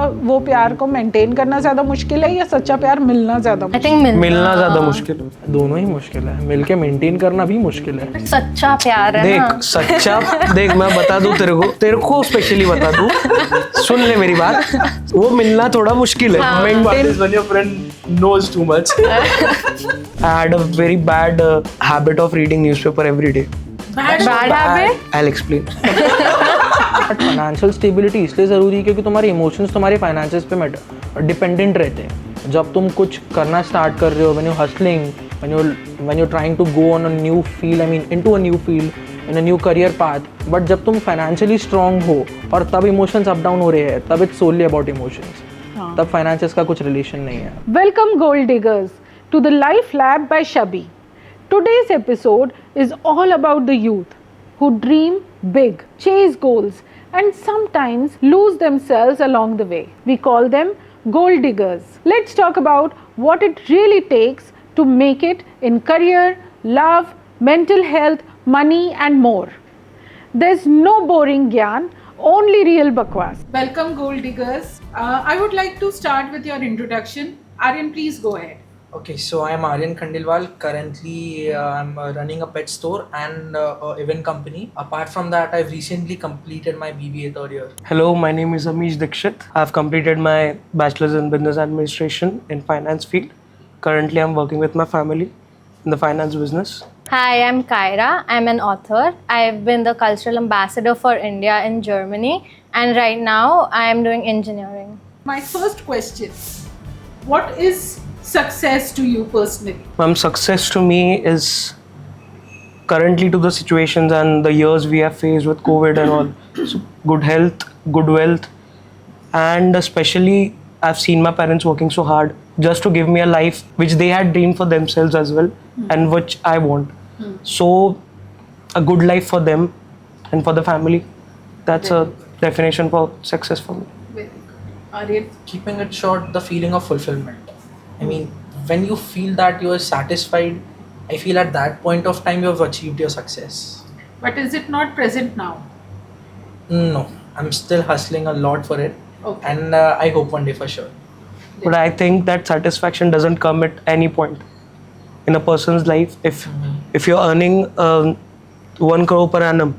वो प्यार को मेंटेन करना ज्यादा मुश्किल है या सच्चा प्यार मिलना ज्यादा? आई थिंक मिलना ज्यादा मुश्किल है, दोनों ही मुश्किल है, मिलके मेंटेन करना भी मुश्किल है। सच्चा प्यार है ना। देख सच्चा देख मैं बता दूं तेरे को स्पेशली बता दूं, सुन ले मेरी बात, वो मिलना थोड़ा मुश्किल है। Maintain when your friend knows too much. I had a very bad habit of reading newspaper every day. Bad habit. I'll explain. Financial stability इसलिए ज़रूरी है क्योंकि तुम्हारे इमोशंस तुम्हारे फाइनेंसेस पे डिपेंडेंट रहते हैं। जब तुम कुछ करना स्टार्ट कर रहे हो, when you're hustling, when you're trying to go on a new field, I mean into a new field, in a new career path, but जब तुम फाइनेंशियली स्ट्रांग हो और तब इमोशंस अप डाउन हो रहे हैं, तब इट्स सोनली अबाउट इमोशंस, तब फाइनेंसेस का कुछ रिलेशन नहीं है। Welcome Gold Diggers to the Life Lab by Shabi. Today's episode is all about the youth who dream big, chase goals, and sometimes lose themselves along the way. We call them Gold Diggers. Let's talk about what it really takes to make it in career, love, mental health, money, and more. There's no boring gyan, only real bakwas. Welcome Gold Diggers. I would like to start with your introduction. Aryan, please go ahead. Okay, so I am Aryan Khandilwal. Currently, I'm running a pet store and a event company. Apart from that, I've recently completed my BBA third year. Hello, my name is Amish Dikshit. I've completed my bachelor's in business administration in finance field. Currently, I'm working with my family in the finance business. Hi, I'm Kyra. I'm an author. I've been the cultural ambassador for India in Germany, and right now I am doing engineering. My first question, what is success to you personally? Success to me is currently to the situations and the years we have faced with COVID and all. So good health, good wealth, and especially I've seen my parents working so hard just to give me a life which they had dreamed for themselves as well, and which I want. So a good life for them and for the family. That's a definition for success for me. Very good. Aryan? Keeping it short, the feeling of fulfillment. I mean, when you feel that you are satisfied, I feel at that point of time you have achieved your success. But is it not present now? No, I'm still hustling a lot for it. Okay. And I hope one day for sure. But I think that satisfaction doesn't come at any point in a person's life. If you're earning 1 crore per annum,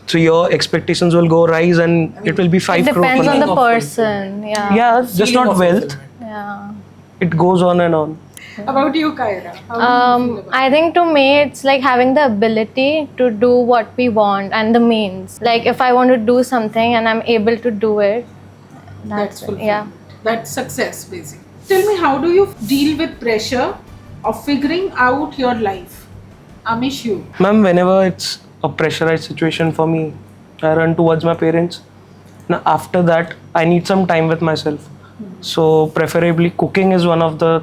so your expectations will go rise and it will be 5 It crore per depends on annum. the person. Yeah. Yeah, just Feeling not of wealth. fulfillment. Yeah. It goes on and on. About you, Kyra? How do you feel about I think to me it's like having the ability to do what we want and the means. Like if I want to do something and I'm able to do it, That's it. fulfillment. Yeah. That's success, basically. Tell me, how do you deal with pressure of figuring out your life? Amish, you. Ma'am, whenever it's a pressurized situation for me, I run towards my parents. Now after that, I need some time with myself. So preferably cooking is one of the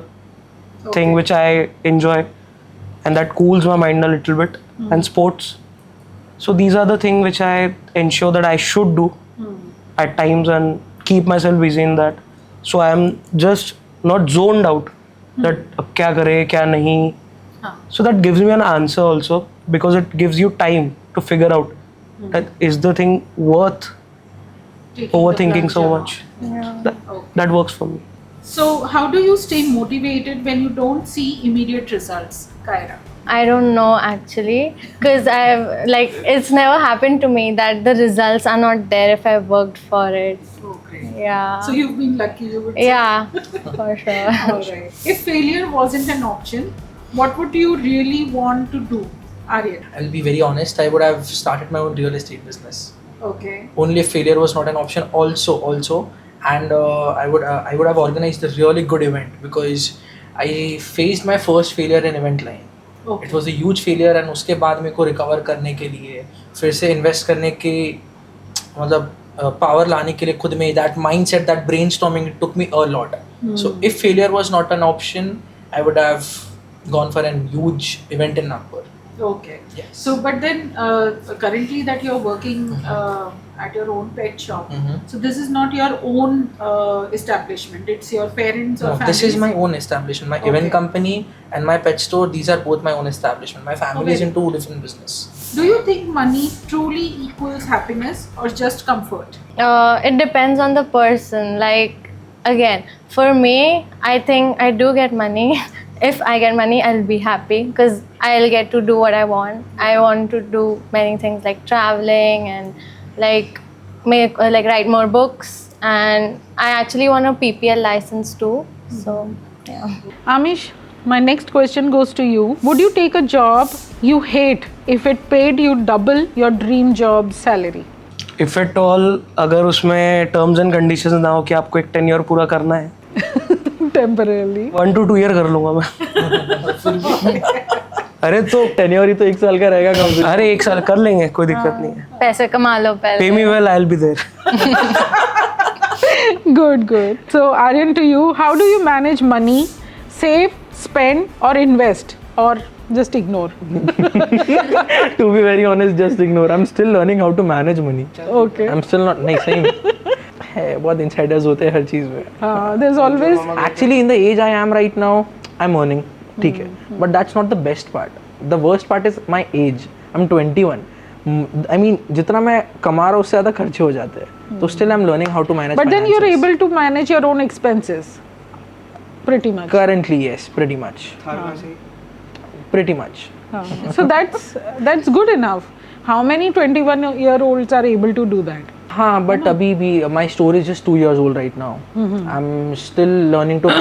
thing which I enjoy, and that cools my mind a little bit. And sports. So these are the things which I ensure that I should do at times and keep myself busy in that. So I am just not zoned out that ab kya kare, kya nahi. So that gives me an answer also, because it gives you time to figure out that is the thing worth Taking the overthinking plunge so or much. not? That works for me. So, how do you stay motivated when you don't see immediate results, Kyra? I don't know actually, because I've like it's never happened to me that the results are not there if I worked for it. Oh, great. Yeah. So, you've been lucky, you would say. Yeah, for sure. Alright. If failure wasn't an option, what would you really want to do, Aryan? I'll be very honest, I would have started my own real estate business. Okay. Only if failure was not an option. Also, and I would have organized a really good event, because I faced my first failure in event line. Okay. It was a huge failure, and उसके बाद मेरे को recover करने के लिए फिर से invest करने के मतलब पावर लाने के लिए खुद में that mindset, that brainstorming, it took me a lot. So if failure was not an option, I would have gone for a huge event in Nagpur. Okay. Yes. So, but then currently that you're working at your own pet shop, so this is not your own establishment. It's your parents or No, family. this is my own establishment. My event company and my pet store, these are both my own establishment. My family is Okay. in two different business. Do you think money truly equals happiness or just comfort? It depends on the person. Like, again, for me, I think I do get money. If I get money, I'll be happy because I'll get to do what I want. I want to do many things like traveling and like write more books. And I actually want a PPL license too. So yeah. Amish, my next question goes to you. Would you take a job you hate if it paid you double your dream job salary? If at all अगर उसमें terms and conditions ना हो कि आपको एक tenure पूरा करना है, Temporarily. 1 to 2 ईयर कर लूंगा मैं. अरे तो टेन्योर ही तो 1 साल का रहेगा कम से अरे 1 साल कर लेंगे, कोई दिक्कत नहीं है. पैसे कमा लो पे पहले. Me well, I will be there. Good, good. So, Aryan, to you, how do you manage money? Save, spend, or invest, or just ignore? To be very honest, just ignore. I'm still learning how to manage money. Okay. I'm still not. नहीं सही में है, बहुत insiders होते हैं हर चीज़ में. There's always. Actually, in the age I am right now, I'm earning. ठीक है. But that's not the best part. The worst part is my age. I'm 21. I mean, जितना मैं कमा रहा हूँ उससे ज़्यादा खर्चे हो जाते हैं. तो still I'm learning how to manage. But then you're finances. able to manage your own expenses. Pretty much. Currently, yes, pretty much. Pretty much. So that's good enough. How many 21-year-olds are able to do that? हाँ, but अभी भी my store is just 2 years old right now. I'm still learning to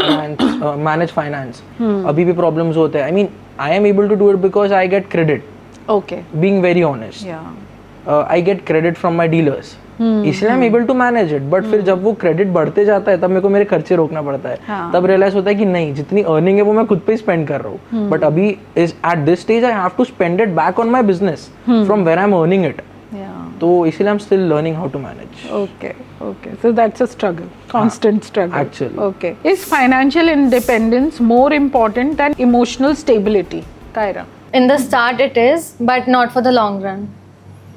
manage finance. अभी भी problems होते हैं. I mean, I am able to do it because I get credit. Okay. Being very honest. Yeah. I get credit from my dealers. इसलिए I'm able to manage it. But फिर जब वो credit बढ़ते जाता है तब मेरे को मेरे खर्चे रोकना पड़ता है. हाँ. तब realize होता है कि नहीं, जितनी earning है वो मैं खुद पे ही spend कर रहा हूँ. But अभी is at this stage I have to spend it back on my business from where I'm earning it. Yeah. तो इसीलिए I'm still learning how to manage. Okay. Okay. So that's a struggle. Constant struggle. Actually. Okay. Is financial independence more important than emotional stability? Kyra. In the start, it is, but not for the long run.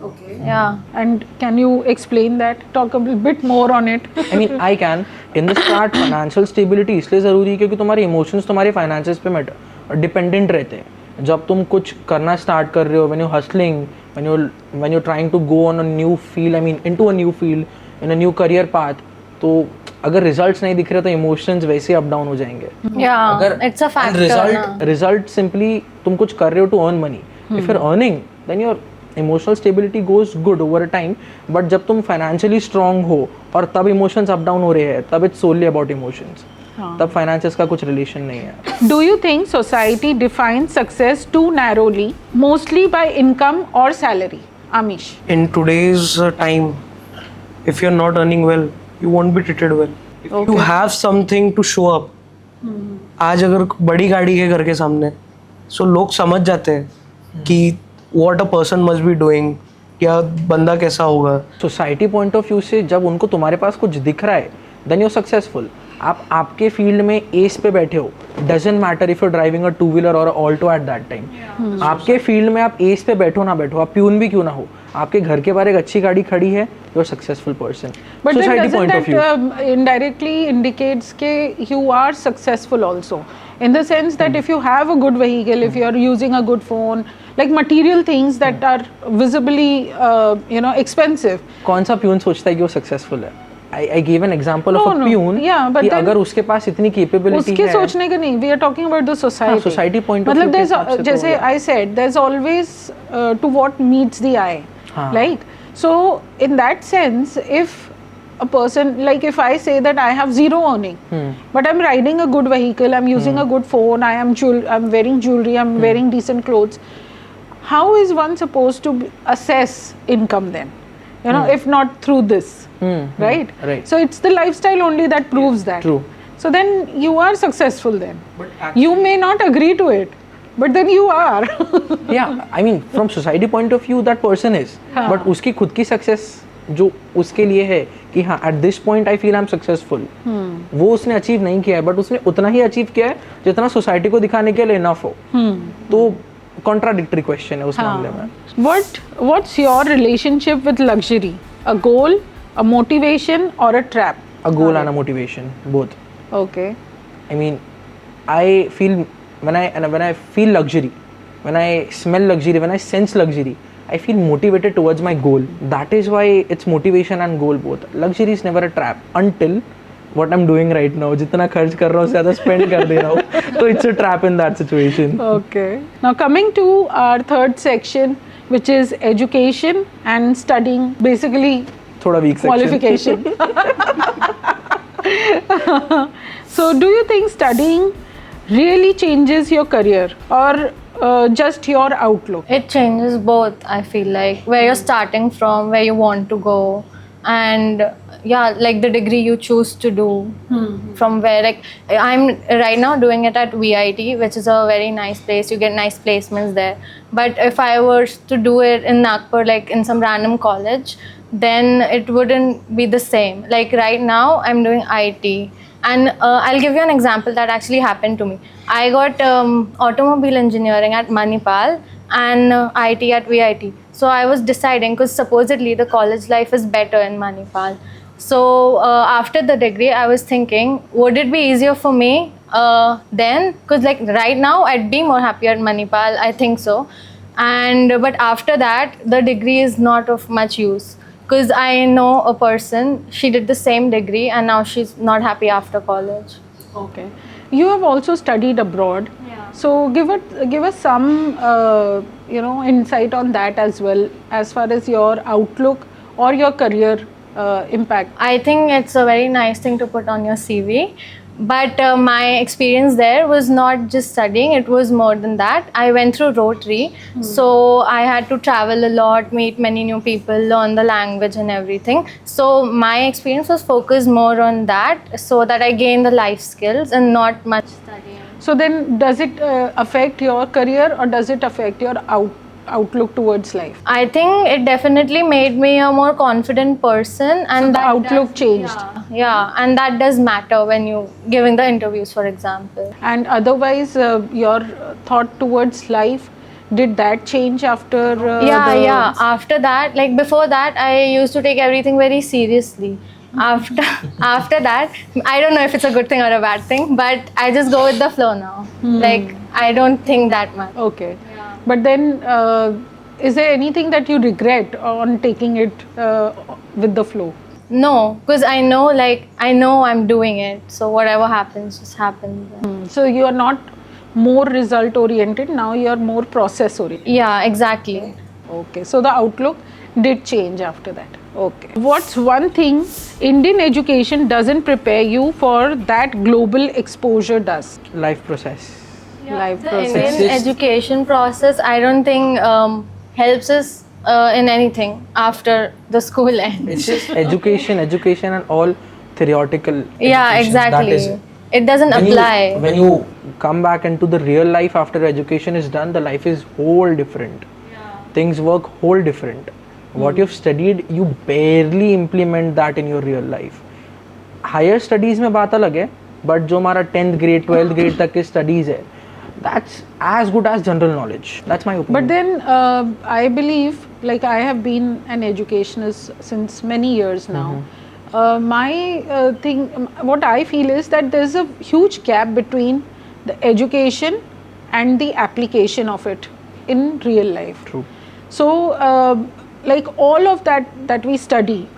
Okay. Yeah. And can you explain that? Talk a bit more on it. I mean, I can. In the start, financial stability इसलिए ज़रूरी है क्योंकि तुम्हारे emotions तुम्हारे finances पे dependent रहते हैं. जब तुम कुछ करना start कर रहे हो, when you're hustling, when you're trying to go on a new field, I mean into a new field, in a new career path, तो अगर results नहीं दिख रहे तो emotions वैसे up down हो जाएंगे. Yeah. अगर- It's a and factor. result- na. Result simply तुम कुछ कर रहे हो to earn money. If you're earning, then your emotional stability goes good over a time. But जब तुम financially strong हो और तब emotions up down हो रहे हैं, तब it's solely about emotions. तब finances का कुछ relation नहीं है. Do you think society defines success too narrowly, mostly by income or salary? Amish. In today's time, if you're not earning well, you won't be treated well. If you have something to show up, आज अगर बड़ी गाड़ी है घर के सामने, so लोग समझ जाते हैं कि what a person must be doing, या बंदा कैसा होगा. सोसाइटी पॉइंट ऑफ व्यू से जब उनको तुम्हारे पास कुछ दिख रहा है देन यू सक्सेसफुल. आप आपके फील्ड में एस पे बैठे हो, doesn't matter if you driving a 2-wheeler और ऑल्टो एट दैट टाइम. आपके फील्ड में आप एस पे बैठो ना बैठो, आप प्यून भी क्यों ना हो, आपके घर के बाहर एक अच्छी गाड़ी खड़ी है, you are successful person. But then society doesn't point of that view indirectly indicates that you are successful also? In the sense that if you have a good vehicle, if you are using a good phone, like material things that are visibly, expensive. कौन सा peon सोचता है कि वो successful है? I give an example of No, a peon yeah, but कि then- अगर उसके पास इतनी कैपेबिलिटी उसके है. सोचने का नहीं, we are talking about the society. society point of मतलब view के there's हिसाब से तो जैसे होगा. I said, there's always to what meets the eye. हाँ. Like, so in that sense, if a person, like if I say that I have zero earning, but I'm riding a good vehicle, I'm using a good phone, I'm wearing jewelry, I'm wearing decent clothes, how is one supposed to assess income then? If not through this, right? Right. So it's the lifestyle only that proves that. True. So then you are successful then. You may not agree to it, but then you are. Yeah, I mean from society point of view that person is, but उसकी खुद की success जो उसके लिए है कि हाँ at this point I feel I'm successful, वो उसने अचीव नहीं किया है, बट उसने उतना ही अचीव किया है जितना सोसाइटी को दिखाने के लिए इनफ हो. तो कॉन्ट्राडिक्टरी क्वेश्चन है उस मामले में. What's your relationship with luxury? A goal, a motivation, or a trap? A goal and a motivation, both. Okay. I mean, I feel when I feel luxury, when I smell luxury, when I sense luxury, I feel motivated towards my goal. That is why it's motivation and goal both. Luxury is never a trap until what I'm doing right now. जितना खर्च कर रहा हूँ उससे ज़्यादा spend कर दे रहा हूँ, तो it's a trap in that situation. Okay. Now coming to our third section, which is education and studying, basically थोड़ा weak section. qualification. So do you think studying really changes your career or just your outlook? It changes both, I feel like, where you're starting from, where you want to go, and yeah, like the degree you choose to do. From where, like, I'm right now doing it at VIT, which is a very nice place. You get nice placements there. But if I were to do it in Nagpur, like in some random college, then it wouldn't be the same. Like right now, I'm doing IT. And I'll give you an example that actually happened to me. I got automobile engineering at Manipal and IT at VIT. So I was deciding, because supposedly the college life is better in Manipal. So after the degree, I was thinking, would it be easier for me then? Because like right now, I'd be more happier at Manipal. I think so. But after that, the degree is not of much use. Because I know a person, she did the same degree and now she's not happy after college. Okay. You have also studied abroad. Yeah. So give us some insight on that as well, as far as your outlook or your career impact. I think it's a very nice thing to put on your CV. But my experience there was not just studying, it was more than that. I went through Rotary, so I had to travel a lot, meet many new people, learn the language and everything. So my experience was focused more on that, so that I gained the life skills and not much studying. So then does it affect your career or does it affect your outlook towards life? I think it definitely made me a more confident person, and So the that outlook does- changed. Yeah, and that does matter when you giving the interviews, for example. And otherwise, your thought towards life, did that change after Yeah. After that, like before that, I used to take everything very seriously. After that, I don't know if it's a good thing or a bad thing, but I just go with the flow now. Like I don't think that much. Okay. But then, is there anything that you regret on taking it with the flow? No, because I know I'm doing it. So whatever happens, just happens. So you are not more result oriented, now you are more process oriented. Yeah, exactly. Okay, so the outlook did change after that. Okay. What's one thing Indian education doesn't prepare you for that global exposure does? Life process. Life The process. Indian education process, I don't think helps us in anything after the school ends. It's just Education and all theoretical. Yeah, education, that exactly. is it. It doesn't apply. When you Come back into the real life after education is done, the life is whole different. Things work whole different. What you've studied, you barely implement that in your real life. Higher studies में बात अलग है, but जो हमारा 10th grade, 12th grade तक के studies है, that's as good as general knowledge. That's my opinion. But then I believe, like I have been an educationist since many years now. My thing, what I feel is that there's a huge gap between the education and the application of it in real life. True. So, like all of that we study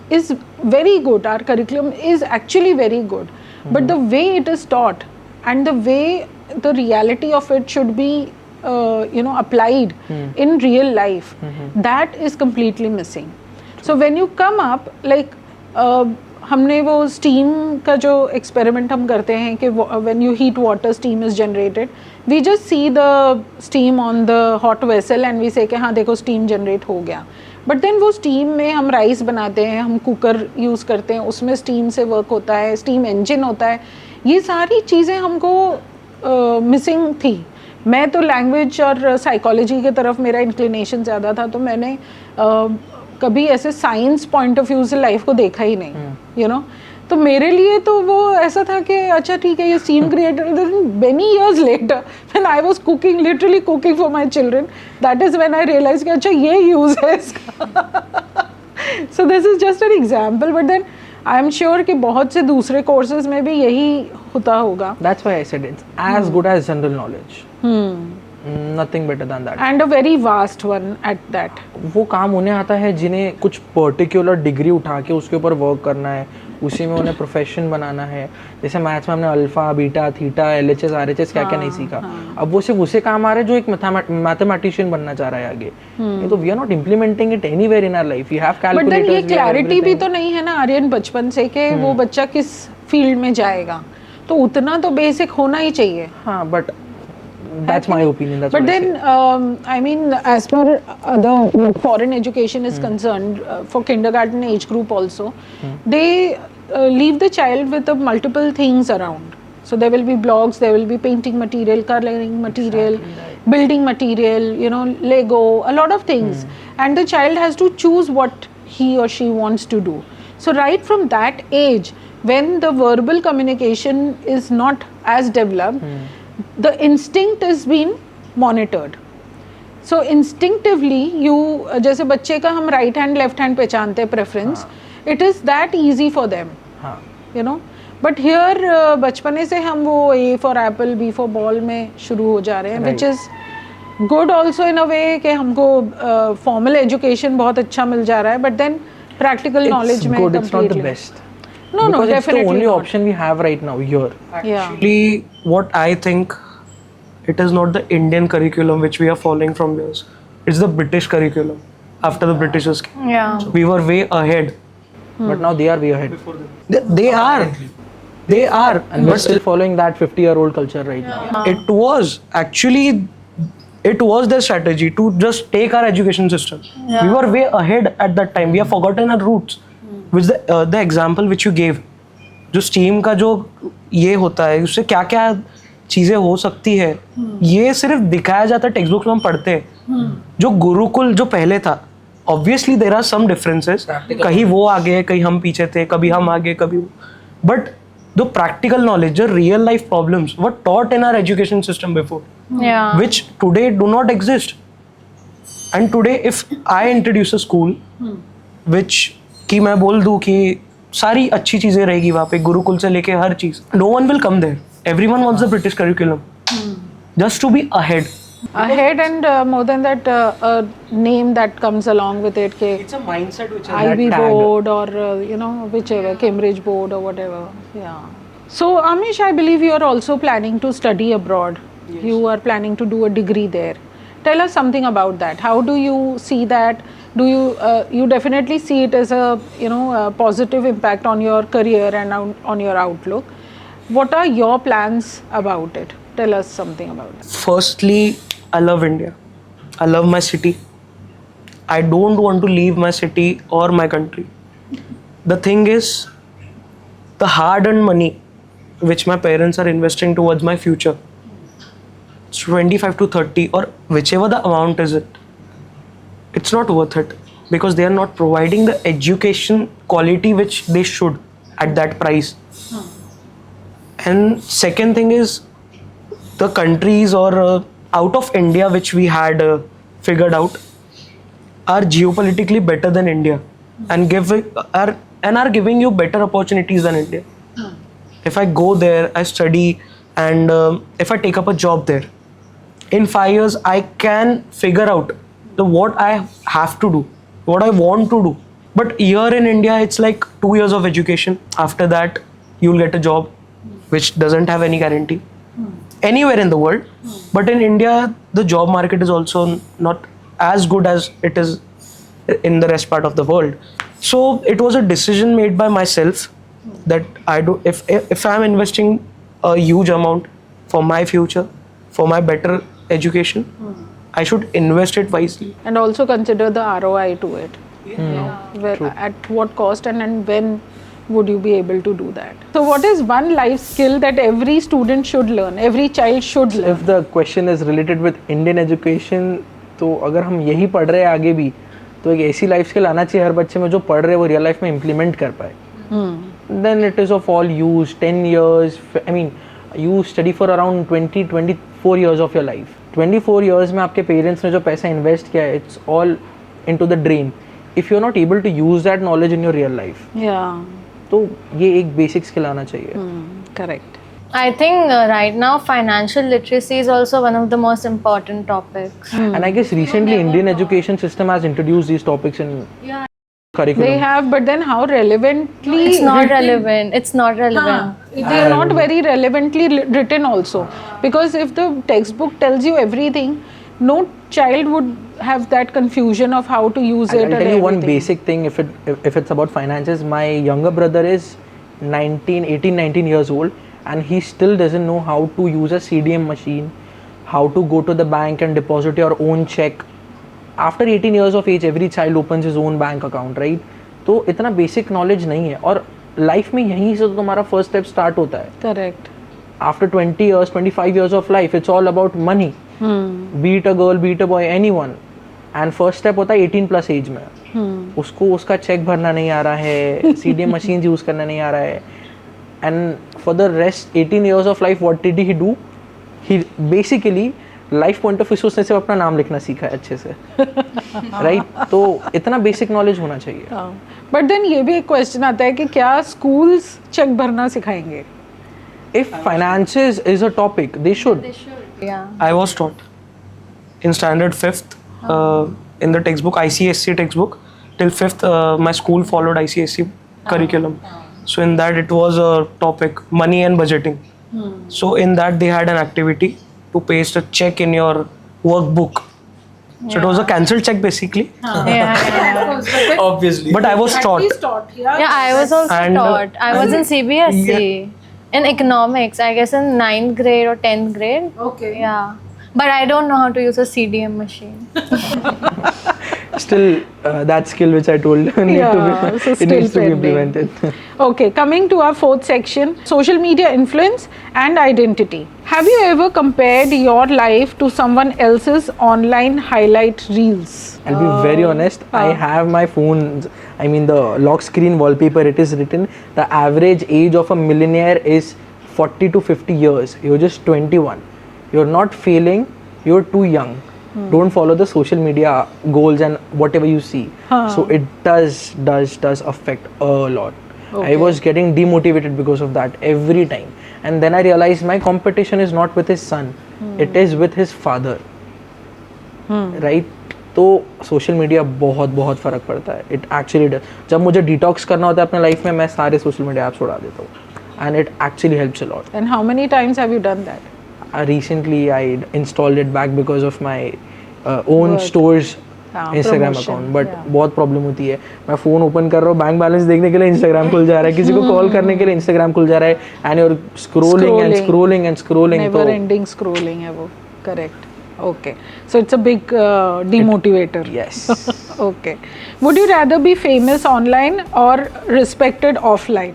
is very good. Our curriculum is actually very good, but the way it is taught and the way the reality of it should be, applied in real life, that is completely missing. So when you come up, like हमने वो steam का जो experiment हम करते हैं कि when you heat water, steam is generated. We just see the steam on the hot vessel and we say कि हाँ देखो steam generate हो गया. But then वो steam में हम rice बनाते हैं, हम cooker use करते हैं, उसमें steam से work होता है, steam engine होता है. ये सारी चीज़ें हमको missing थी. मैं तो language और psychology की तरफ मेरा inclination ज़्यादा था, तो मैंने कभी ऐसे साइंस पॉइंट ऑफ व्यू से लाइफ को देखा ही नहीं, तो मेरे लिए तो वो ऐसा था कि अच्छा ठीक है ये steam creator. Many years later when I was cooking, literally cooking for my children, that is when I realize कि अच्छा ये यूज है इसका. So this is just an example, but then I am sure कि बहुत से दूसरे courses में भी यही होता होगा. That's why I said it's as good as general knowledge. Nothing better than that. And a very vast one at that. वो काम उन्हें आता है जिन्हें कुछ पर्टिकुलर डिग्री उठा के उसके ऊपर वर्क करना है, उसी में उन्हें प्रोफेशन बनाना है। जैसे मैथ्स में हमने alpha, beta, theta, LHS, RHS क्या क्या नहीं सीखा, अब वो सिर्फ उसे काम आ रहा है जो एक मैथमेटिशियन बनना चाह रहा है आगे। ये तो we are not implementing it anywhere in our life. We have but then calculators, ये क्लैरिटी भी तो नहीं है ना आर्यन बचपन से कि वो बच्चा किस फील्ड में जाएगा, तो उतना तो बेसिक होना ही चाहिए. हाँ, but that's my opinion. That's But what I then, say. I mean, as per other foreign education is concerned, for kindergarten age group also, they leave the child with multiple things around. So there will be blocks, there will be painting material, coloring material, building material, you know, Lego, a lot of things. And the child has to choose what he or she wants to do. So right from that age, when the verbal communication is not as developed, the instinct is being monitored. So instinctively, you जैसे बच्चे का हम right hand left hand पहचानते हैं preference, it is that easy for them, you know. But here बचपने से हम वो A for apple, B for ball में शुरू हो जा रहे हैं, which is good also in a way कि हमको formal education बहुत अच्छा मिल जा रहा है, but then practical knowledge में good, it's not the completely. best. No, no, Because it's the definitely only not. option we have right now here. Yeah. Actually, what I think, it is not the Indian curriculum which we are following from yours. It's the British curriculum. After the Britishers came, Yeah. we were way ahead. But now they are way ahead. They are. They are. And we're still following that 50-year-old culture right now. It was actually, it was their strategy to just take our education system. We were way ahead at that time. We have forgotten our roots. Which the example which you gave, जो steam का जो ये होता है, उससे क्या क्या चीज़ें हो सकती है, ये सिर्फ दिखाया जाता है टेक्स्ट बुक्स में हम पढ़ते हैं. जो गुरुकुल जो पहले था, obviously there are some differences, कहीं वो आगे कहीं हम पीछे थे, कभी हम आगे कभी वो, बट द प्रैक्टिकल नॉलेज, जो real life problems were taught in our education system before, Yeah. which today do not exist. And today if I introduce a school which कि मैं बोल दूं कि सारी अच्छी चीजें रहेगी वहाँ पे, गुरुकुल से लेके हर चीज, no one will come there. Everyone wants the British curriculum just to be ahead. Ahead and more than that, a name that comes along with it, के It's a mindset which IB tag. board or you know, whichever, Cambridge board or whatever. Yeah. So Amish, I believe you are also planning to study abroad. You are planning to do a degree there. Tell us something about that. How do you see that? Do you you definitely see it as a, you know, a positive impact on your career and on your outlook? What are your plans about it? Tell us something about it. Firstly, I love India. I love my city. I don't want to leave my city or my country. The thing is, the hard-earned money which my parents are investing towards my future, it's 25 to 30 or whichever the amount is it, it's not worth it because they are not providing the education quality which they should at that price. And second thing is, the countries or out of India which we had figured out are geopolitically better than India and are giving you better opportunities than India. If I go there, I study, and if I take up a job there, in 5 years I can figure out what I have to do, what I want to do. But here in India, it's like 2 years of education. After that, you'll get a job which doesn't have any guarantee anywhere in the world. But in India, the job market is also not as good as it is in the rest part of the world. So it was a decision made by myself that I do, if I'm investing a huge amount for my future, for my better education, I should invest it wisely. And also consider the ROI to it. Well, at what cost and when would you be able to do that? So what is one life skill that every student should learn, every child should learn? If the question is related with Indian education, तो अगर हम यही पढ़ रहे हैं आगे भी, तो एक ऐसी लाइफ स्किल आना चाहिए हर बच्चे में जो पढ़ रहे हैं वो रियल लाइफ में इम्प्लीमेंट कर पाए. Then it is of all use. 10 years, I mean, you study for around 24 years of your life. 24 years में आपके पेरेंट्स ने जो पैसा इन्वेस्ट किया है, it's all into the drain. If you're not able to use that knowledge in your real life, Yeah, तो ये एक बेसिक स्किल आना चाहिए. correct. I think right now financial literacy is also one of the most important topics. And I guess recently Indian education system has introduced these topics in curriculum. They have, but then how relevantly It's not written- relevant. It's not relevant. They are not very relevantly written also, because if the textbook tells you everything, no child would have that confusion of how to use it. I'll and tell you one everything. basic thing. If it's about finances, my younger brother is 19 years old, and he still doesn't know how to use a CDM machine, how to go to the bank and deposit your own check. After 18 years of age, every child opens his own bank account, right? तो इतना basic knowledge नहीं है, और life में यहीं से तो तुम्हारा first step start होता है. Correct. After 20 years, 25 years of life, it's all about money. Be it a girl, be it a boy, anyone. And first step होता है 18 plus age में. उसको उसका चेक भरना नहीं आ रहा है, CDM machines यूज करना नहीं आ रहा है. And for the rest 18 years of life, what did he do? He basically life point of view से उसने सिर्फ अपना नाम लिखना सीखा है अच्छे से. राइट तो इतना बेसिक नॉलेज होना चाहिए. बट देन ये भी एक क्वेश्चन आता है कि क्या स्कूल्स चेक भरना सिखाएंगे? If finances is a topic, they should. Yeah. I was taught in standard 5th in the textbook, ICSC textbook. Till 5th, my school followed ICSC curriculum. So in that it was a topic, money and budgeting. So in that they had an activity to paste a check in your workbook. So it was a cancelled check basically. Yeah. Obviously. But I was taught. Yeah, I was also And, taught. I was in CBSE. In economics, I guess in 9th grade or 10th grade. Okay. Yeah. But I don't know how to use a CDM machine. Still, that skill which I told need to Yeah, be, so it still needs to be pending. implemented. Okay, coming to our fourth section, social media influence and identity. Have you ever compared your life to someone else's online highlight reels? I'll be very honest. I have my phone. I mean, the lock screen wallpaper. It is written the average age of a millionaire is 40 to 50 years. You're just 21. You're not failing. You're too young. Don't follow the social media goals and whatever you see. So it does affect a lot. I was getting demotivated because of that every time. And then I realized my competition is not with his son. It is with his father. Right? तो social media बहुत बहुत फ़र्क पड़ता है. It actually does. जब मुझे detox करना होता है अपने लाइफ में, मैं सारे सोशल मीडिया ऐप्स उड़ा देता हूँ, and it actually helps a lot. And how many times have you done that? Recently I installed it back because of my own store's Instagram promotion, account, but yeah. बहुत problem होती है. मैं phone open कर रहा हूँ, bank balance देखने के लिए Instagram खुल जा रहा है, किसी को कॉल करने के लिए Instagram खुल जा रहा है, and you're scrolling and scrolling and scrolling. Never तो ending scrolling है वो. Correct. Okay. So it's a big demotivator. yes. Okay. Would you rather be famous online or respected offline?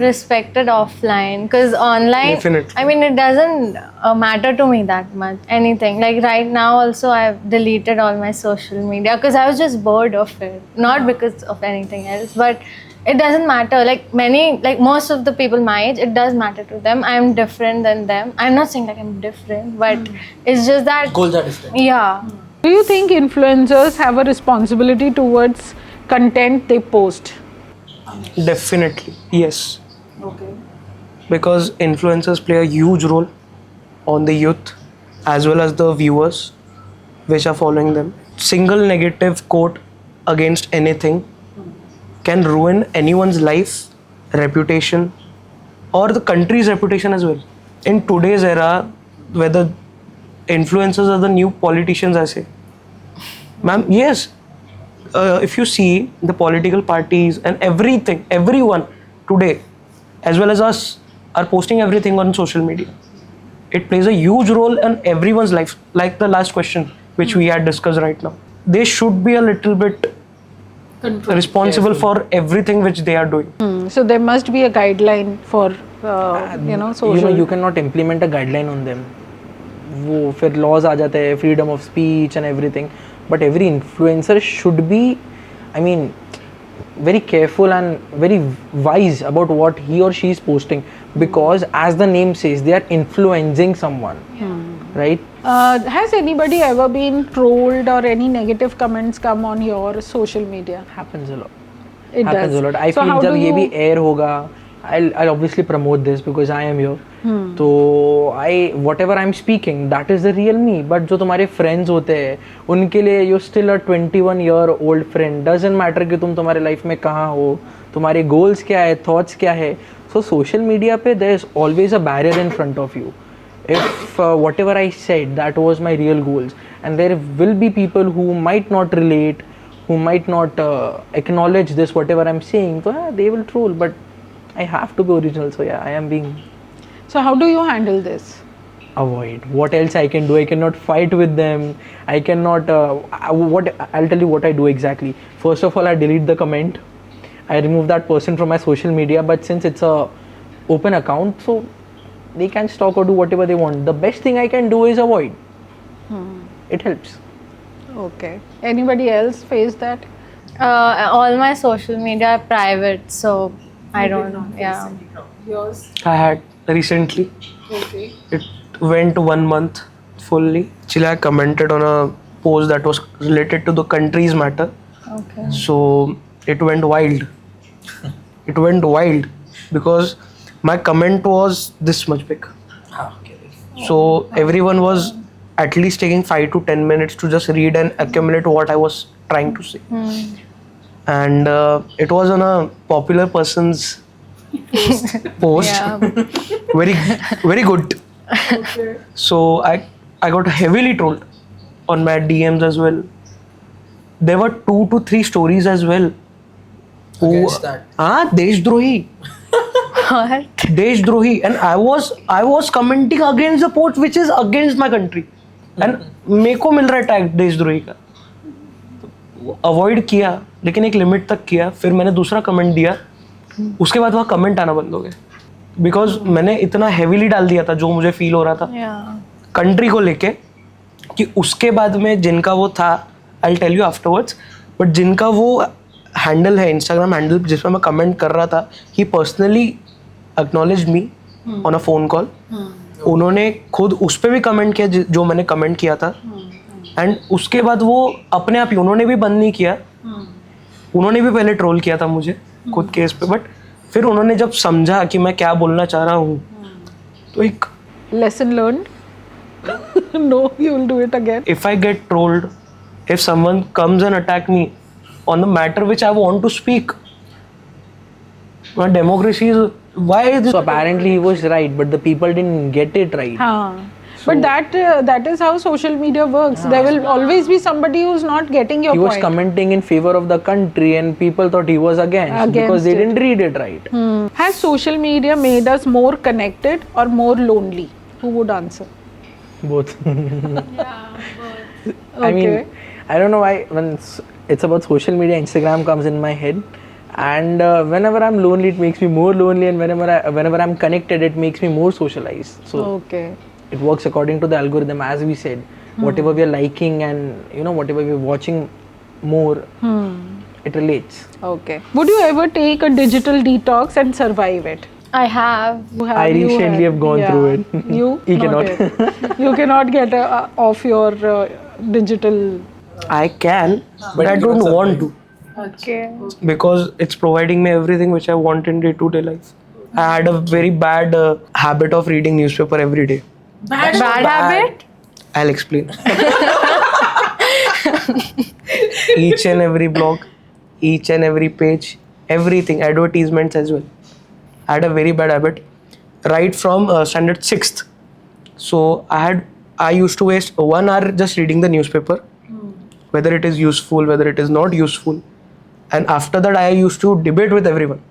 Respected offline, because online, Definitely. I mean, it doesn't matter to me that much. Anything like right now, also I've deleted all my social media because I was just bored of it, not because of anything else. But it doesn't matter. Like most of the people my age, it does matter to them. I'm different than them. I'm not saying like I'm different, but it's just that Goals are different. yeah. Do you think influencers have a responsibility towards content they post? Definitely, yes. Okay. Because influencers play a huge role on the youth as well as the viewers which are following them. Single negative quote against anything can ruin anyone's life, reputation, or the country's reputation as well. In today's era, whether influencers are the new politicians, I say. Ma'am, yes. If you see the political parties and everything, everyone today, as well as us, are posting everything on social media. It plays a huge role in everyone's life. Like the last question, which we had discussed right now. They should be a little bit responsible for everything which they are doing. So there must be a guideline for social. You cannot implement a guideline on them. वो फिर laws आ जाते हैं, freedom of speech and everything. But every influencer should be, I mean, very careful and very wise about what he or she is posting, because as the name says, they are influencing someone, right? Has anybody ever been trolled or any negative comments come on your social media? Happens a lot. It Happens does. a lot. I So feel how जब do ये भी you- air होगा, I'll obviously promote this because I am here. तो whatever I'm speaking, that is the real me. But जो तुम्हारे friends होते हैं, उनके लिए you're still a 21-year-old friend. Doesn't matter कि तुम तुम्हारे life में कहाँ हो, तुम्हारे goals क्या है, thoughts क्या है. So social media पे there's always a barrier in front of you. If whatever I said, that was my real goals, and there will be people who might not relate, who might not acknowledge this whatever I'm saying. So yeah, they will troll, but I have to be original. So yeah, I am being So how do you handle this? avoid. What else I can do? I cannot fight with them. I cannot. What I'll tell you what I do exactly. First of all, I delete the comment. I remove that person from my social media. But since it's a open account, so they can stalk or do whatever they want. The best thing I can do is avoid. It helps. Okay. Anybody else face that? All my social media are private, so I don't know. Yeah. Yours. I had recently. Okay. It went 1 month fully. Actually, I commented on a post that was related to the country's matter. Okay. So it went wild. It went wild because my comment was this much big. हाँ, okay. So everyone was at least taking 5 to 10 minutes to just read and accumulate what I was trying to say. And it was on a popular person's post. Yeah. Very good. So I got heavily trolled on my DMs as well. There were 2 to 3 stories as well. Against that. Deshdrohi. What? Deshdrohi. And I was commenting against the post which is against my country. And मेरे को मिल रहा है tag देशद्रोही का. Avoid किया लेकिन एक limit तक किया. फिर मैंने दूसरा कमेंट दिया. उसके बाद वहाँ कमेंट आना बंद हो गए बिकॉज मैंने इतना हैवीली डाल दिया था जो मुझे फील हो रहा था Yeah. कंट्री को लेके कि उसके बाद में जिनका वो था I tell you afterwards but जिनका वो हैंडल है इंस्टाग्राम हैंडल जिसमें मैं कमेंट कर रहा था he personally acknowledged me on a phone call. उन्होंने खुद उस पर भी कमेंट किया जो मैंने कमेंट किया था. एंड उसके बाद वो अपने आप ही उन्होंने भी बंद नहीं किया. उन्होंने भी पहले ट्रोल किया था मुझे खुद केस पे बट फिर उन्होंने जब समझा कि मैं क्या बोलना चाह रहा हूँ तो एक Lesson learned. No, you will do it again. if I get trolled, if someone comes and attack me on the matter which I want to speak, my democracy is why is this? So apparently he was right, but the people didn't get it right. Haan. But that is how social media works. There will always be somebody who's not getting your He was point. commenting in favor of the country, and people thought he was against because they Against it. didn't read it right. Has social media made us more connected or more lonely? Who would answer? Both. I Okay. mean, I don't know why when it's about social media, Instagram comes in my head, and whenever I'm lonely, it makes me more lonely, and whenever I'm connected, it makes me more socialized. So Okay. it works according to the algorithm, as we said. Whatever we are liking and whatever we're watching more, it relates. Okay. Would you ever take a digital detox and survive it? I have. You have, I you recently have gone through it. You? He Not cannot. yet. You cannot get off your digital. I can, but I give don't us a want break. to Okay. because it's providing me everything which I want in day-to-day life. I had a very bad habit of reading newspaper every day. Bad habit? I'll explain. Each and every blog, each and every page, everything, advertisements as well. I had a very bad habit right from standard 6th. So I used to waste 1 hour just reading the newspaper, whether it is useful, whether it is not useful. And after that, I used to debate with everyone.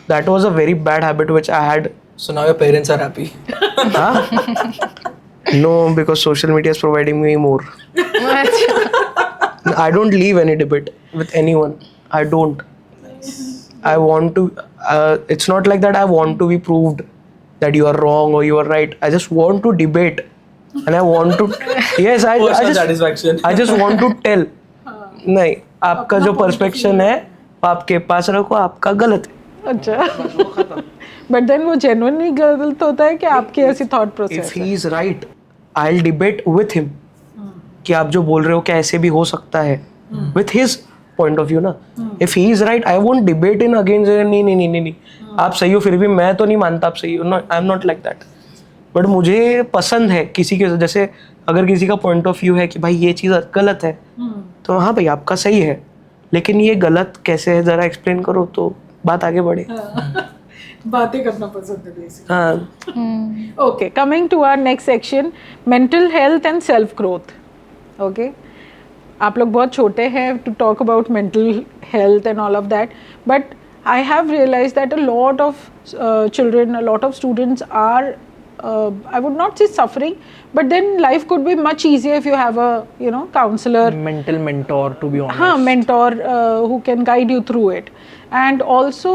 That was a very bad habit which I had. So now your parents are happy. No, because social media is providing me more. I don't leave any debate with anyone. I don't. I want to. It's not like that I want to be proved that you are wrong or you are right. I just want to debate. And I want to. Yes, I Personal just. satisfaction. I just want to tell. नहीं, आपका जो perception है, वो आपके पास रखो, आपका गलत है. अच्छा. But then वो genuinely गलत होता है कि आपकी ऐसी thought process If है? he is right, I'll debate with him. कि आप जो बोल रहे हो क्या ऐसे भी हो सकता है. With his point of view ना. If he is right I won't debate in against. नहीं नहीं नहीं नहीं नहीं, आप सही हो फिर भी मैं तो नहीं मानता आप सही हो. I am not like that. But मुझे पसंद है किसी के, जैसे अगर किसी का पॉइंट ऑफ व्यू है कि भाई ये चीज़ गलत है, तो हाँ भाई आपका सही है, लेकिन ये गलत कैसे है ज़रा एक्सप्लेन करो तो बात आगे बढ़े. बातें करना पसंद है बेसिकली. हाँ. Okay, coming to our next section, mental health and self growth. Okay, आप लोग बहुत छोटे हैं to talk about mental health and all of that, but I have realized that a lot of children, a lot of students are, I would not say suffering, but then life could be much easier if you have a, you know, counselor, mental mentor, to be honest. हाँ, mentor who can guide you through it, and also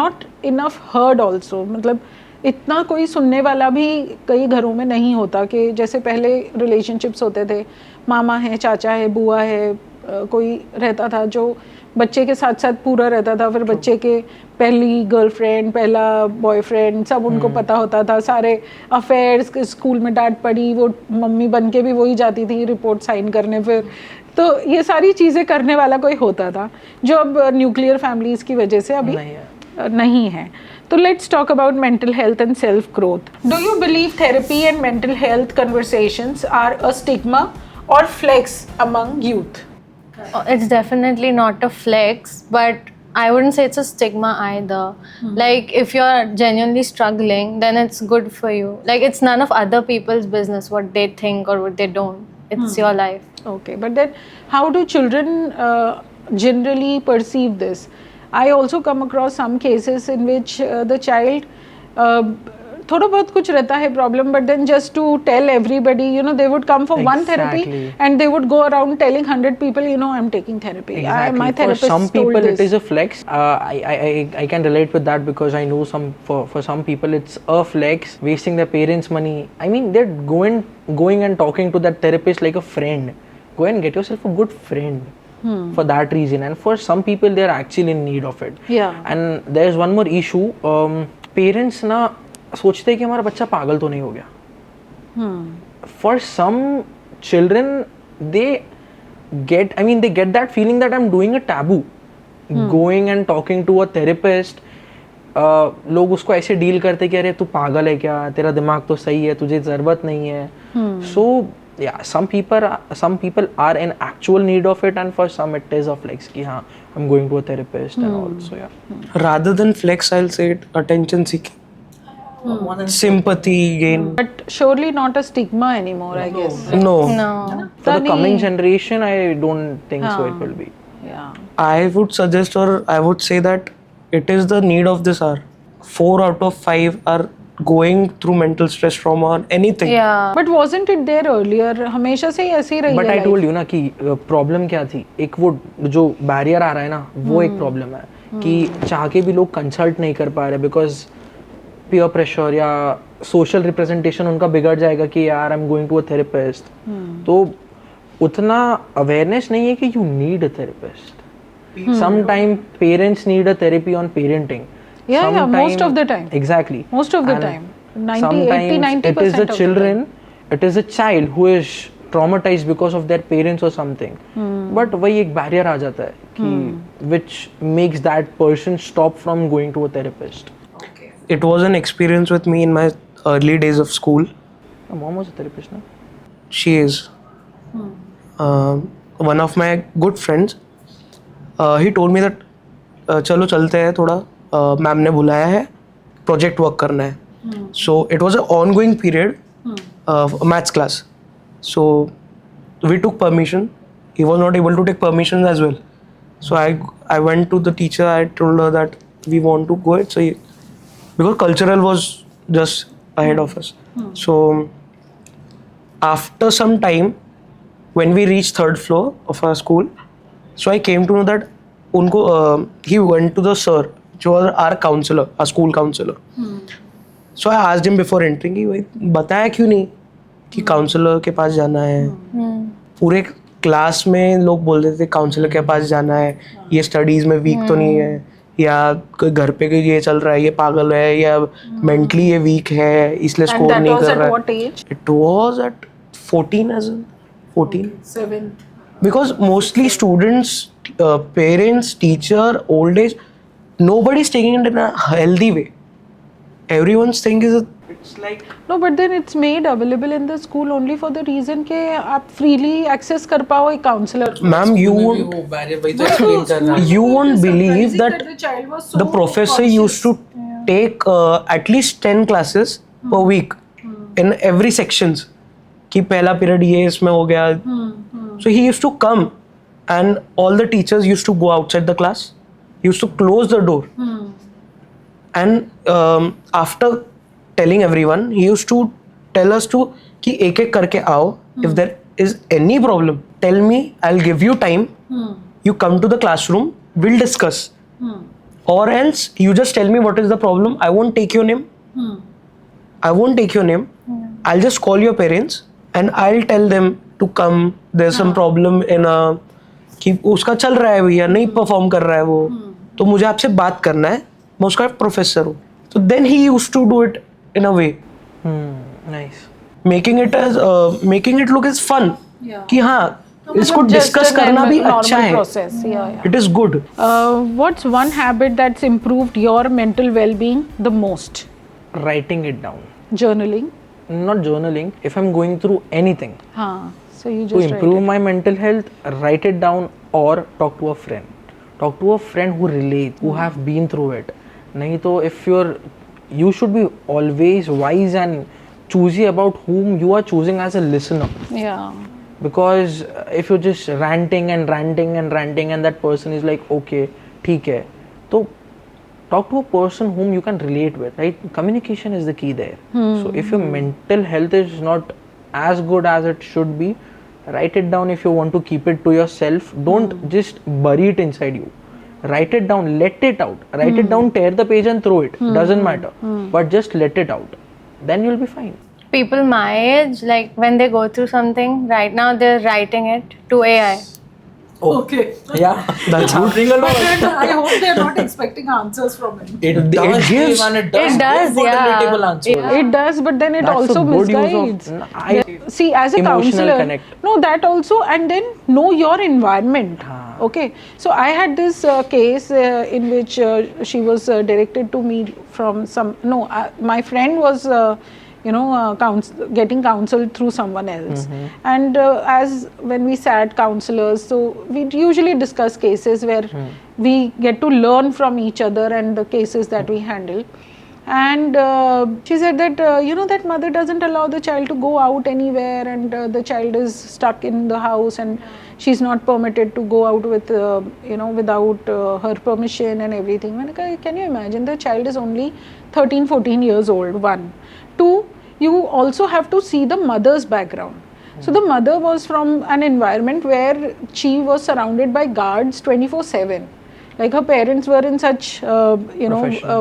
not enough heard also. मतलब इतना कोई सुनने वाला भी कई घरों में नहीं होता कि जैसे पहले रिलेशनशिप्स होते थे, मामा है, चाचा है, बुआ है, कोई रहता था जो बच्चे के साथ साथ पूरा रहता था. फिर बच्चे के पहली गर्लफ्रेंड, पहला बॉयफ्रेंड, सब उनको पता होता था. सारे अफेयर्स, स्कूल में डांट पड़ी, वो मम्मी बन के भी वही जाती थी रिपोर्ट साइन करने. फिर तो ये सारी चीज़ें करने वाला कोई होता था, जो अब न्यूक्लियर फैमिलीज़ की वजह से अभी नहीं है. तो let's talk about mental health and self growth. Do you believe therapy and mental health conversations are a stigma or flex among youth? It's definitely not a flex, but I wouldn't say it's a stigma either. Like, if you're genuinely struggling, then it's good for you. Like, it's none of other people's business what they think or what they don't. It's your life. Okay, but then how do children generally perceive this? I also come across some cases in which the child थोड़ा बहुत कुछ रहता है problem, but then just to tell everybody, you know, they would come for one therapy and they would go around telling 100 people, you know, I'm taking therapy. Exactly. My therapist for some people told this. it is a flex. I can relate with that because I know for some people it's a flex, wasting their parents' money. I mean, they're going and talking to that therapist like a friend. Go and get yourself a good friend. For that reason, and for some people they are actually in need of it. Yeah. And there's one more issue. Parents ना सोचते हैं कि हमारा बच्चा पागल तो नहीं हो गया. For some children, they get that feeling that I'm doing a taboo. Going and talking to a therapist, लोग उसको ऐसे डील करते कि अरे तू पागल है क्या, तेरा दिमाग तो सही है, तुझे ज़रूरत नहीं है. So yeah, some people are in actual need of it, and for some it is a flex कि हाँ I'm going to a therapist and all. So yeah. Rather than flex, I'll say it attention seeking. Sympathy gain. But surely not a stigma anymore, I guess. No. No. For the coming generation, I don't think so it will be. Yeah. I would suggest, or I would say that it is the need of this hour. 4 out of 5 are going through mental stress, trauma, or anything. Yeah. But wasn't it there earlier? हमेशा से ही ऐसी रही है. But I life. told you ना कि problem क्या थी, एक वो जो बैरियर आ रहा है ना, वो एक प्रॉब्लम है कि चाह के भी लोग कंसल्ट नहीं कर पा रहे बिकॉज पीयर प्रेशर या सोशल रिप्रेजेंटेशन उनका बिगड़ जाएगा कि यार I am going to a therapist. तो उतना अवेयरनेस नहीं है कि you need a therapist. Sometime parents need a therapy on parenting. Yeah, most of the time. Exactly. Most of the And time. 90% it is the children, it is a child who is traumatized because of their parents or something. But वही एक barrier आ जाता है कि which makes that person stop from going to a therapist. It was an experience with me in my early days of school. Your mom was a therapist, no? She is. One of my good friends, he told me that चलो चलते हैं थोड़ा, ma'am ने बुलाया है, project work करना है. So it was a on going period, maths class. So we took permission. He was not able to take permission as well. So I went to the teacher. I told her that we want to go it. सो because cultural was just ahead of us. So after some time, when we reached 3rd floor of our school, so I came to know that unko he went to the sir, which was our counselor, our school counselor. So I asked him before entering कि भाई बताया क्यों नहीं कि counsellor के पास जाना है. पूरे क्लास में लोग बोल रहे थे काउंसलर के पास जाना है, ये स्टडीज में वीक तो नहीं है, या घर पे ये चल रहा है, ये पागल है, या मेंटली ये वीक है इसलिए स्कोर नहीं कर रहा है. What age? It was at 14 as in 14. 7th. because mostly students, parents, teacher, old age, nobody's taking it in a healthy way. Everyone's thing is it's like No, but then it's made available in the school only for the reason कि आप freely access कर पाओ एक counselor. ma'am, you won't वो barrier वही तो explain कर रहा है. you won't believe that the professor used to take at least 10 classes per week in every sections कि पहला period ये इसमें हो गया. So he used to come and all the teachers used to go outside the class, used to close the door, and after telling everyone, he used to tell us to कि एक एक करके आओ. If there is any problem, tell me, I'll give you time. You come to the classroom, we'll discuss. Or else you just tell me what is the problem. I won't take your name. I won't take your name. I'll just call your parents and I'll tell them to come. There's some problem in a कि उसका चल रहा है भैया, नहीं perform कर रहा है वो, तो मुझे आपसे बात करना है, मैं उसका प्रोफेसर हूँ. So then he used to do it in a way, Nice. making it look as fun. कि हाँ इसको डिस्कस करना भी अच्छा है. Process. Yeah. It is good. What's one habit that's improved your mental well-being the most? Writing it down. Journaling. Not journaling. If I'm going through anything, हाँ. So you to just improve write it. my mental health, write it down or talk to a friend. Talk to a friend who relates, who have been through it. नहीं तो if you should be always wise and choosy about whom you are choosing as a listener. Yeah. Because if you're just ranting and that person is like, okay, ठीक है, तो talk to a person whom you can relate with, right? Communication is the key there. So if your mental health is not as good as it should be, write it down. If you want to keep it to yourself, don't just bury it inside you. Write it down, let it out. Write it down, tear the page and throw it. Doesn't matter. But just let it out. Then you'll be fine. People my age, like when they go through something, right now they're writing it to AI. Okay. Yeah, that's happening a lot. I hope they're not expecting answers from it. It does gives- give and it does It does, give good yeah. relatable answers. It does, but then it That's also a good use misguides. of See, as a emotional counselor, connect. no, that also, and then know your environment. Okay, so I had this case in which she was directed to me from some. No, my friend was. Getting counseled through someone else, and as when we sat counselors, so we usually discuss cases where we get to learn from each other and the cases that we handle. And she said that that mother doesn't allow the child to go out anywhere, and the child is stuck in the house, and she's not permitted to go out with without her permission and everything. Can you imagine? The child is only 13-14 years old. 1, 2, you also have to see the mother's background. So the mother was from an environment where she was surrounded by guards 24/7. Like her parents were in such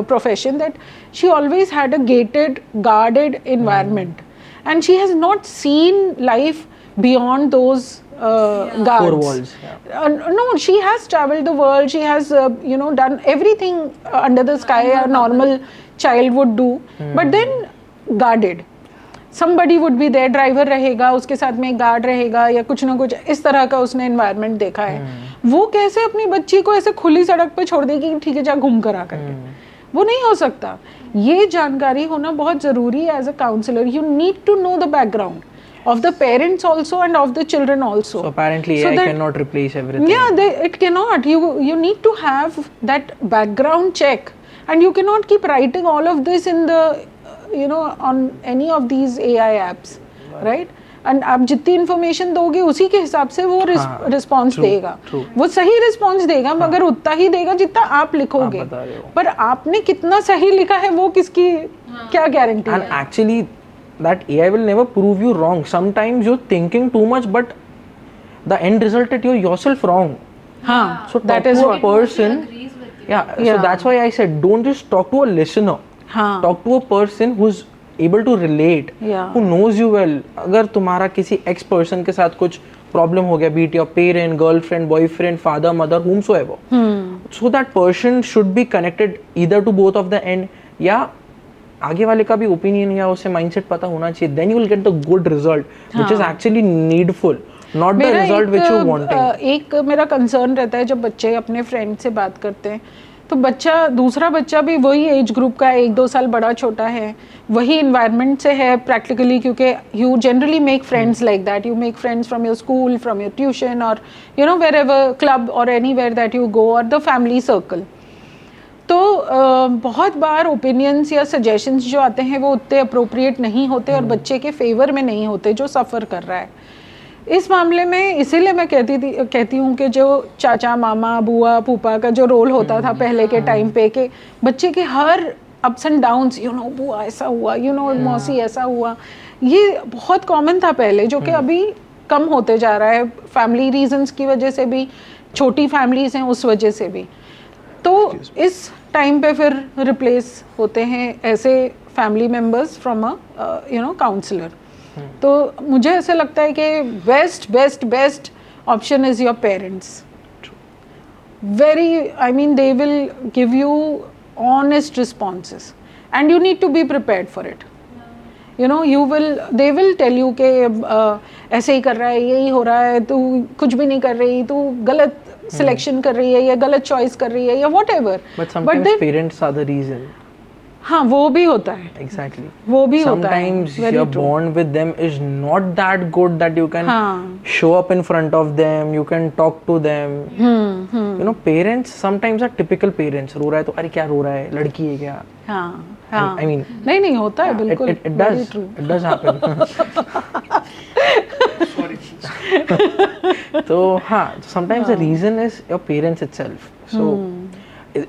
profession that she always had a gated, guarded environment, and she has not seen life beyond those guards. Four walls. Yeah. No, she has traveled the world. She has done everything under the sky a normal child would do, but then guarded. Somebody would be there, driver रहेगा, उसके साथ में guard रहेगा या कुछ ना कुछ इस तरह का उसने एनवायरनमेंट देखा है. वो कैसे अपनी बच्ची को ऐसे खुली सड़क पे छोड़ देगी कि ठीक है जा घूम कर आ करके, वो नहीं हो सकता. ये जानकारी होना बहुत ज़रूरी है as a counsellor. You need to know the background of the parents also and of the children also. So apparently AI cannot replace everything. Yeah, it cannot. You need to have that background check, and you cannot keep writing all of this in the on any of these AI apps, right? And आप जितनी information दोगे उसी के हिसाब से वो response देगा. वो सही रिस्पॉन्स देगा मगर उतना ही देगा जितना आप लिखोगे. पर आपने कितना सही लिखा है वो किसकी क्या गारंटी है? And actually that AI will never prove you wrong. Sometimes you're thinking too much, but the end result that you're yourself wrong. हाँ, So talk that is to a what. person. Yeah. So that's why I said don't just talk to a listener. हाँ. Talk to a person who's able to relate, Yeah. who knows you well. अगर तुम्हारा किसी ex person के साथ कुछ problem हो गया, be it your parent, girlfriend, boyfriend, father, mother, whomsoever. So that person should be connected either to both of the end, या आगे वाले का भी ओपिनियन या उसे माइंडसेट पता होना चाहिए. Then you will get the good result, which is actually needful. not the मेरा result which you wanting. एक मेरा कंसर्न रहता है जब बच्चे अपने फ्रेंड से बात करते हैं तो दूसरा बच्चा भी वही एज ग्रुप का 1-2 साल बड़ा छोटा है, वही इन्वायरमेंट से है प्रैक्टिकली, क्योंकि you generally make friends like that, you make friends from your school, from your tuition or you know wherever club or anywhere that you go or the family circle. तो बहुत बार opinions या suggestions जो आते हैं वो उतने appropriate नहीं होते और बच्चे के फेवर में नहीं होते जो सफ़र कर रहा है। इस मामले में इसीलिए मैं कहती हूँ कि जो चाचा मामा बुआ फूफा का जो रोल होता था पहले के टाइम पे, कि बच्चे के हर ups and downs, you know बुआ ऐसा हुआ, यू नो मौसी ऐसा हुआ, ये बहुत कॉमन था पहले, जो कि अभी कम होते जा रहा है, फैमिली रीजंस की वजह से भी, छोटी फैमिलीज हैं उस वजह से भी। तो इस टाइम पे फिर रिप्लेस होते हैं ऐसे family members from a you know counsellor. तो मुझे ऐसा लगता है कि best option is your parents. Very I mean they will give you honest responses and you need to be prepared for it. You know they will tell you कि ऐसे ही कर रहा है, यही हो रहा है, तू कुछ भी नहीं कर रही, तू गलत सिलेक्शन कर रही है या गलत चॉइस कर रही है या what ever. But sometimes parents are the reason. हाँ वो भी होता है, Exactly. वो भी होता है। Sometimes Very your true. bond with them is not that good that you can हाँ. show up in front of them, you can talk to them. You know, parents sometimes are typical parents. रो रहा है तो अरे क्या रो रहा है, लड़की है क्या? हाँ हाँ I mean, नहीं होता है बिल्कुल। it does. It does happen. तो हाँ, sometimes the reason is your parents itself. So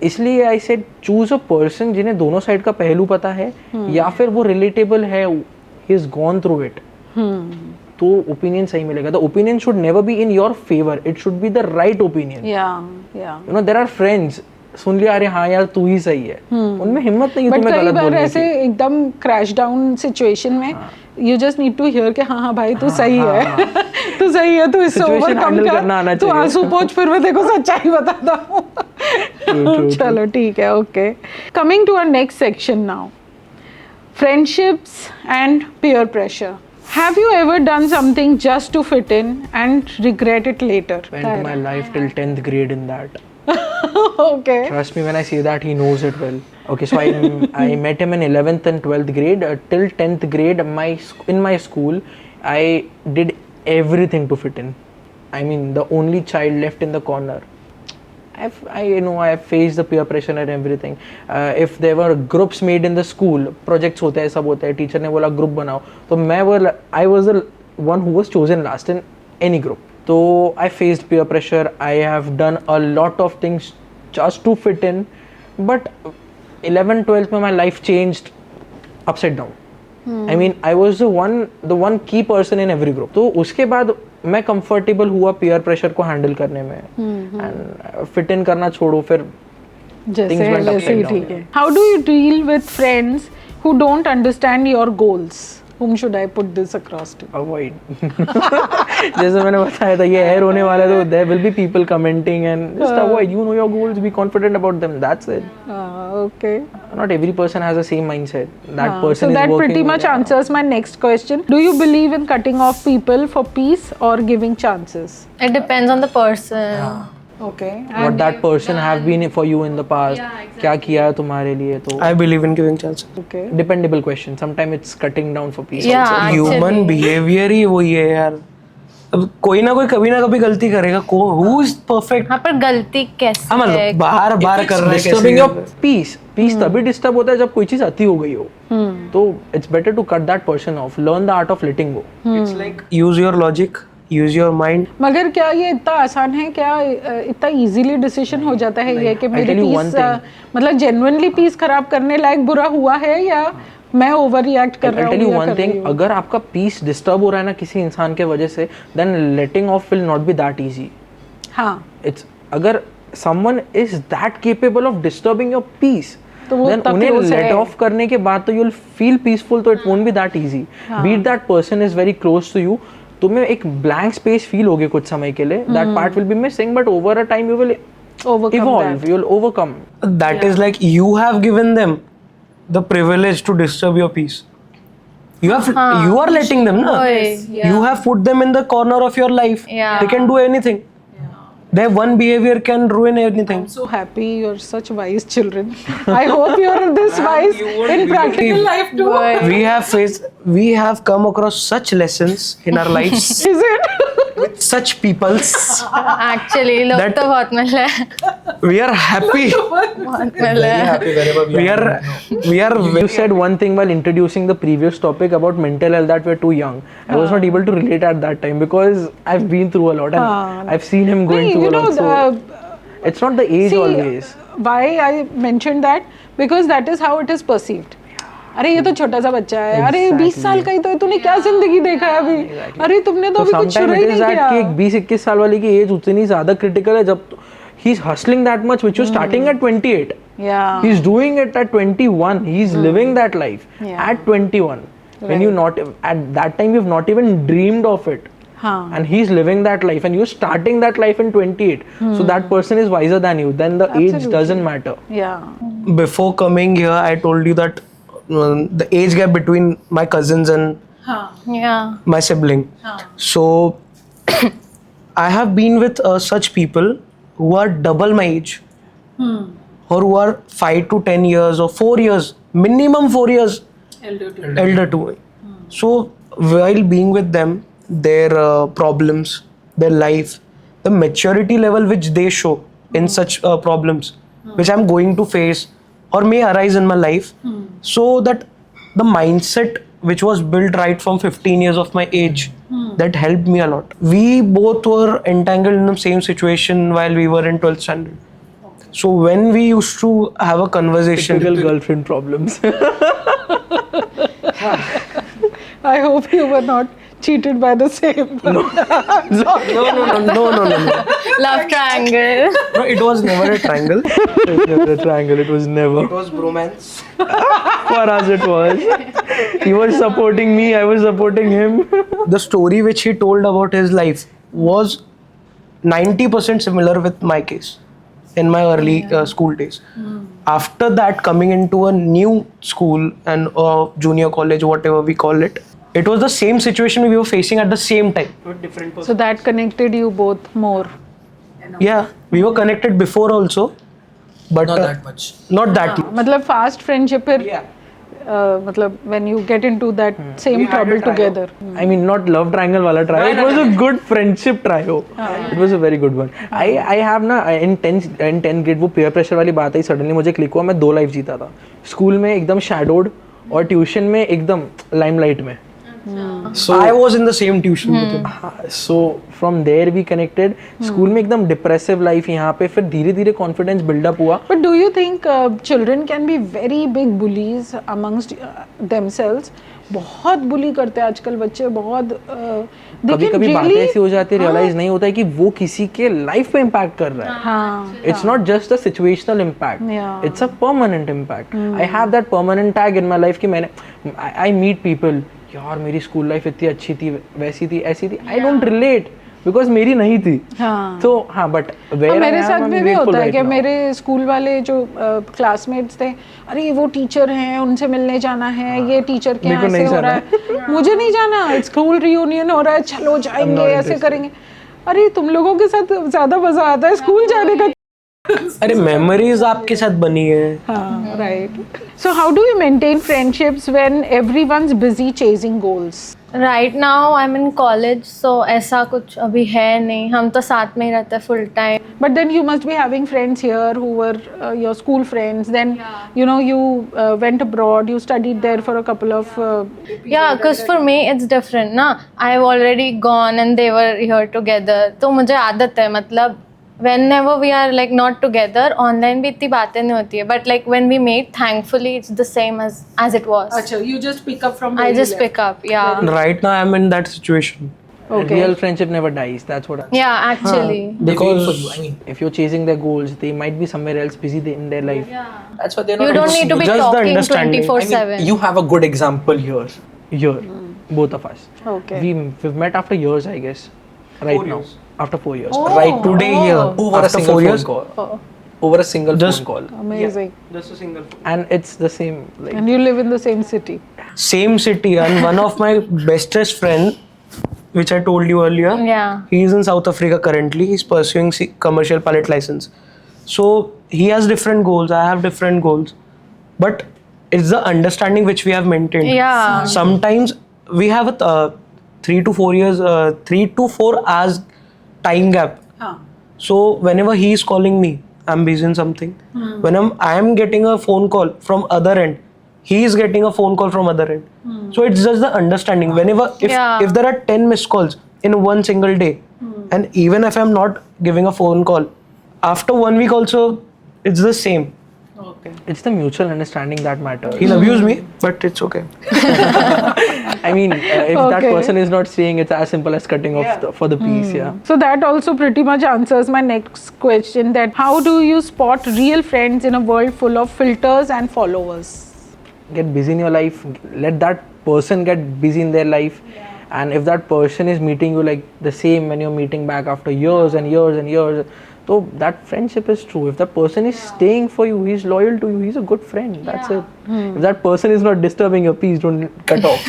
इसलिए I said choose a person जिन्हें दोनों साइड का पहलू पता है या फिर वो रिलेटेबल है, he is gone through it, तो ओपिनियन सही मिलेगा। The opinion should never be in your favour, it should be the right opinion. You know there are friends, सुन लिया अरे हाँ यार तू ही सही है, उनमें हिम्मत नहीं है तुम्हें गलत बोलने की। ऐसे एकदम क्रैश डाउन सिचुएशन में you just need to hear कि हाँ भाई तू सही है, तू सही है, तू इससे ओवरकम कर, तू आंसू पोंछ, फिर मैं देखो सच्चाई बताता हूँ। चलो ठीक है, okay. Coming to our next section now, friendships and peer pressure. Have you ever done something just to fit in and regret it later? Spent my life till 10th grade in that. Okay. Trust me when I say that, he knows it well. Okay, so I met him in 11th and 12th grade. Till 10th grade, in my school, I did everything to fit in. I mean, the only child left in the corner. I faced the peer pressure and everything. If there were groups made in the school, projects होते हैं, सब होते हैं, teacher ने बोला group बनाओ, तो I was the one who was chosen last in any group. So I faced peer pressure. I have done a lot of things just to fit in, but 11th 12th में my life changed upside down. I mean, I was the one key person in every group. तो उसके बाद मैं comfortable हुआ peer pressure को handle करने में, and fit in करना छोड़ो, फिर जैसे ही ठीक है। How do you deal with friends who don't understand your goals? Whom should I put this across to? Avoid. जैसे मैंने बताया था ये एयर होने वाला है, तो there will be people commenting and just avoid. You know your goals, be confident about them. That's it. Okay. Not every person has the same mindset. That person so is that working. pretty much answers my next question. Do you believe in cutting off people for peace or giving chances? It depends on the person. Okay. What that person have been for you in the past. क्या किया है तुम्हारे लिए, तो I believe in giving chances. Okay. dependable question. Sometimes it's cutting down for peace. Yeah. Human behaviour ही वही है यार, अब कोई ना कोई कभी ना कभी गलती करेगा। Who is perfect? हाँ, पर गलती कैसे? हाँ मतलब बार कर रहे हैं, Disturbing your peace. Peace तभी डिस्टर्ब होता है जब कोई चीज अति हो गई हो, तो it's better to cut that person off. Learn the art of letting go. It's like use your logic, use your mind. मगर क्या ये इतना आसान है, क्या इतना इजीली डिसीजन हो जाता है ये कि मेरी tell you one पीस मतलब जेन्युइनली पीस खराब करने लायक बुरा हुआ है, या मैं ओवर रिएक्ट कर रहा हूँ? I'll tell you one thing, अगर आपका पीस डिस्टर्ब हो रहा है ना किसी इंसान के वजह से, then letting off will not be that easy. हाँ, It's अगर someone is that capable of disturbing your peace, तो वो then तब उन्हें close let है। off करने के बाद तो you'll feel peaceful, तो it won't be that easy. Be it that person is very close to you, तुम्हें एक blank space feel होगी कुछ समय के लिए, that part will be missing, but over a time you will Overcome evolve, that. you'll overcome. That is like you have given them the privilege to disturb your peace. You are letting them, na? You have put them in the corner of your life. Yeah. They can do anything. Their one behavior can ruin anything. So happy you're such wise children. I hope you're this wise in practical life too. We have come across such lessons in our lives Is it? with such peoples. Actually, लोग That- तो बहुत मिले हैं, We are happy. बहुत मिले हैं. happy wherever We are You said one thing while introducing the previous topic about mental health that we're too young. I was not able to relate at that time because I've been through a lot and I've seen him going No, through you a know, lot. So it's not the age see, always. why I mentioned that because that is how it is perceived. अरे ये तो छोटा सा बच्चा है, अरे 20 साल का ही तो है, तूने क्या जिंदगी देखा है अभी, अरे तुमने तो So अभी कुछ शुरू sometimes ही it is नहीं that कि किया. एक 20-21 साल वाले की एज उतनी ज्यादा क्रिटिकल है जब he's hustling that much which was starting at 28. Yeah. He's doing it at 21. He's living that life Yeah. at 21. When you not at that time you've not even dreamed of it. हाँ. And he's living that life and you're starting that life in 28. So that person is wiser than you. Then the age doesn't matter. Yeah. Before coming here, I told you that the age gap between my cousins and Yeah. my sibling. So I have been with such people who are double my age, or who are 5 to 10 years or 4 years, minimum 4 years elder to me. So while being with them, their problems, their life, the maturity level which they show in such problems, which I'm going to face or may arise in my life, so that the mindset which was built right from 15 years of my age, that helped me a lot. We both were entangled in the same situation while we were in 12th standard. So when we used to have a conversation, Typical girlfriend problems. I hope you were not cheated by the same. no, Love triangle. no, it was never a triangle. It was never a triangle. It was never. It was bromance. For us it was. He was supporting me. I was supporting him. The story which he told about his life was 90% similar with my case in my early school days. After that, coming into a new school and junior college, whatever we call it, it was the same situation we were facing at the same time. So that connected you both more. Yeah, we were connected before also, but not that much. Not that much. मतलब fast friendship फिर मतलब when you get into that same trouble together. I mean, not love triangle wala trio. It was a good friendship trio. It was a very good one. I have ना in 10th grade वो peer pressure वाली बात आई, suddenly मुझे click हुआ, मैं 2 life जीता था. School में एकदम shadowed और tuition में एकदम limelight में. So I was in the same tuition with him. So from there we connected. School में एकदम depressive life, यहाँ पे फिर धीरे धीरे confidence build up हुआ. But do you think children can be very big bullies amongst themselves? बहुत bully करते हैं आजकल बच्चे, बहुत they कभी can कभी बातें really ऐसी हो जाती है, रियलाइज नहीं होता है कि वो किसी के लाइफ पे इम्पैक्ट कर रहा है. हाँ. It's not just a situational impact. Yeah. It's a permanent impact. I have that permanent tag in my life कि मैंने I meet people, यार मेरी स्कूल लाइफ इतनी अच्छी थी, वैसी थी, ऐसी थी. I don't relate because मेरी नहीं थी. हाँ. तो हाँ, but where मेरे I am, साथ I'm में भी grateful होता है right कि now. मेरे स्कूल वाले जो क्लासमेट्स थे, अरे वो टीचर हैं, उनसे मिलने जाना है, ये टीचर के मेरे यहाँ को ऐसे नहीं हो रहा है, मुझे नहीं जाना, स्कूल रियूनियन हो रहा है, चलो जाएंगे, ऐसे करेंगे. अरे तुम लोगों के साथ ज्यादा मजा आता है स्कूल जाने का. अरे मेमोरीज आपके साथ बनी है. हाँ, right. So how do you maintain friendships when everyone's busy chasing goals? Right now I'm in college, so ऐसा कुछ अभी है नहीं. हम तो साथ में ही रहते हैं full time. But then you must be having friends here who were your school friends. Then you know you went abroad, you studied there for a couple of. Yeah, because for me it's different ना. I've already gone and they were here together. तो मुझे आदत है, मतलब whenever we are like not together, online भी इतनी बातें नहीं होती है. But like when we meet, thankfully it's the same as it was. अच्छा, you just pick up from. I just pick up, yeah. Right now I'm in that situation. Okay. Real friendship never dies. That's what. Yeah, actually. They wait Because for you. I mean, If you're chasing their goals, they might be somewhere else busy in their life. that's why they're not. You don't need to be Just the talking understanding. 24/7. You have a good example here. Here, both of us. Okay. We've met after years, I guess. Right 4 now, years. after 4 years. Right today here, Over a after single 4 phone years. call. over a single Just- phone call. Amazing. Just a single phone. And it's the same, like, And you live in the same city. Same city, and one of my bestest friend, which I told you earlier, Yeah. he is in South Africa currently. He's pursuing commercial pilot license. So he has different goals. I have different goals, but it's the understanding which we have maintained. Yeah. Sometimes we have a 3 to 4 years, 3 to 4 hours time gap. So whenever he is calling me, I'm busy in something. When I am getting a phone call from other end, he is getting a phone call from other end. So it's just the understanding. Whenever if there are 10 missed calls in one single day, and even if I'm not giving a phone call, after 1 week also it's the same. it's the mutual understanding that matters. He'll abuse me, but it's okay. I mean, if that Okay. person is not seeing, it's as simple as cutting off for the piece. Yeah. So that also pretty much answers my next question, that how do you spot real friends in a world full of filters and followers? Get busy in your life. Let that person get busy in their life. And if that person is meeting you like the same when you're meeting back after years and years and years, so that friendship is true. If that person is staying for you, he's loyal to you, he's a good friend. That's it. If that person is not disturbing your peace, don't cut off.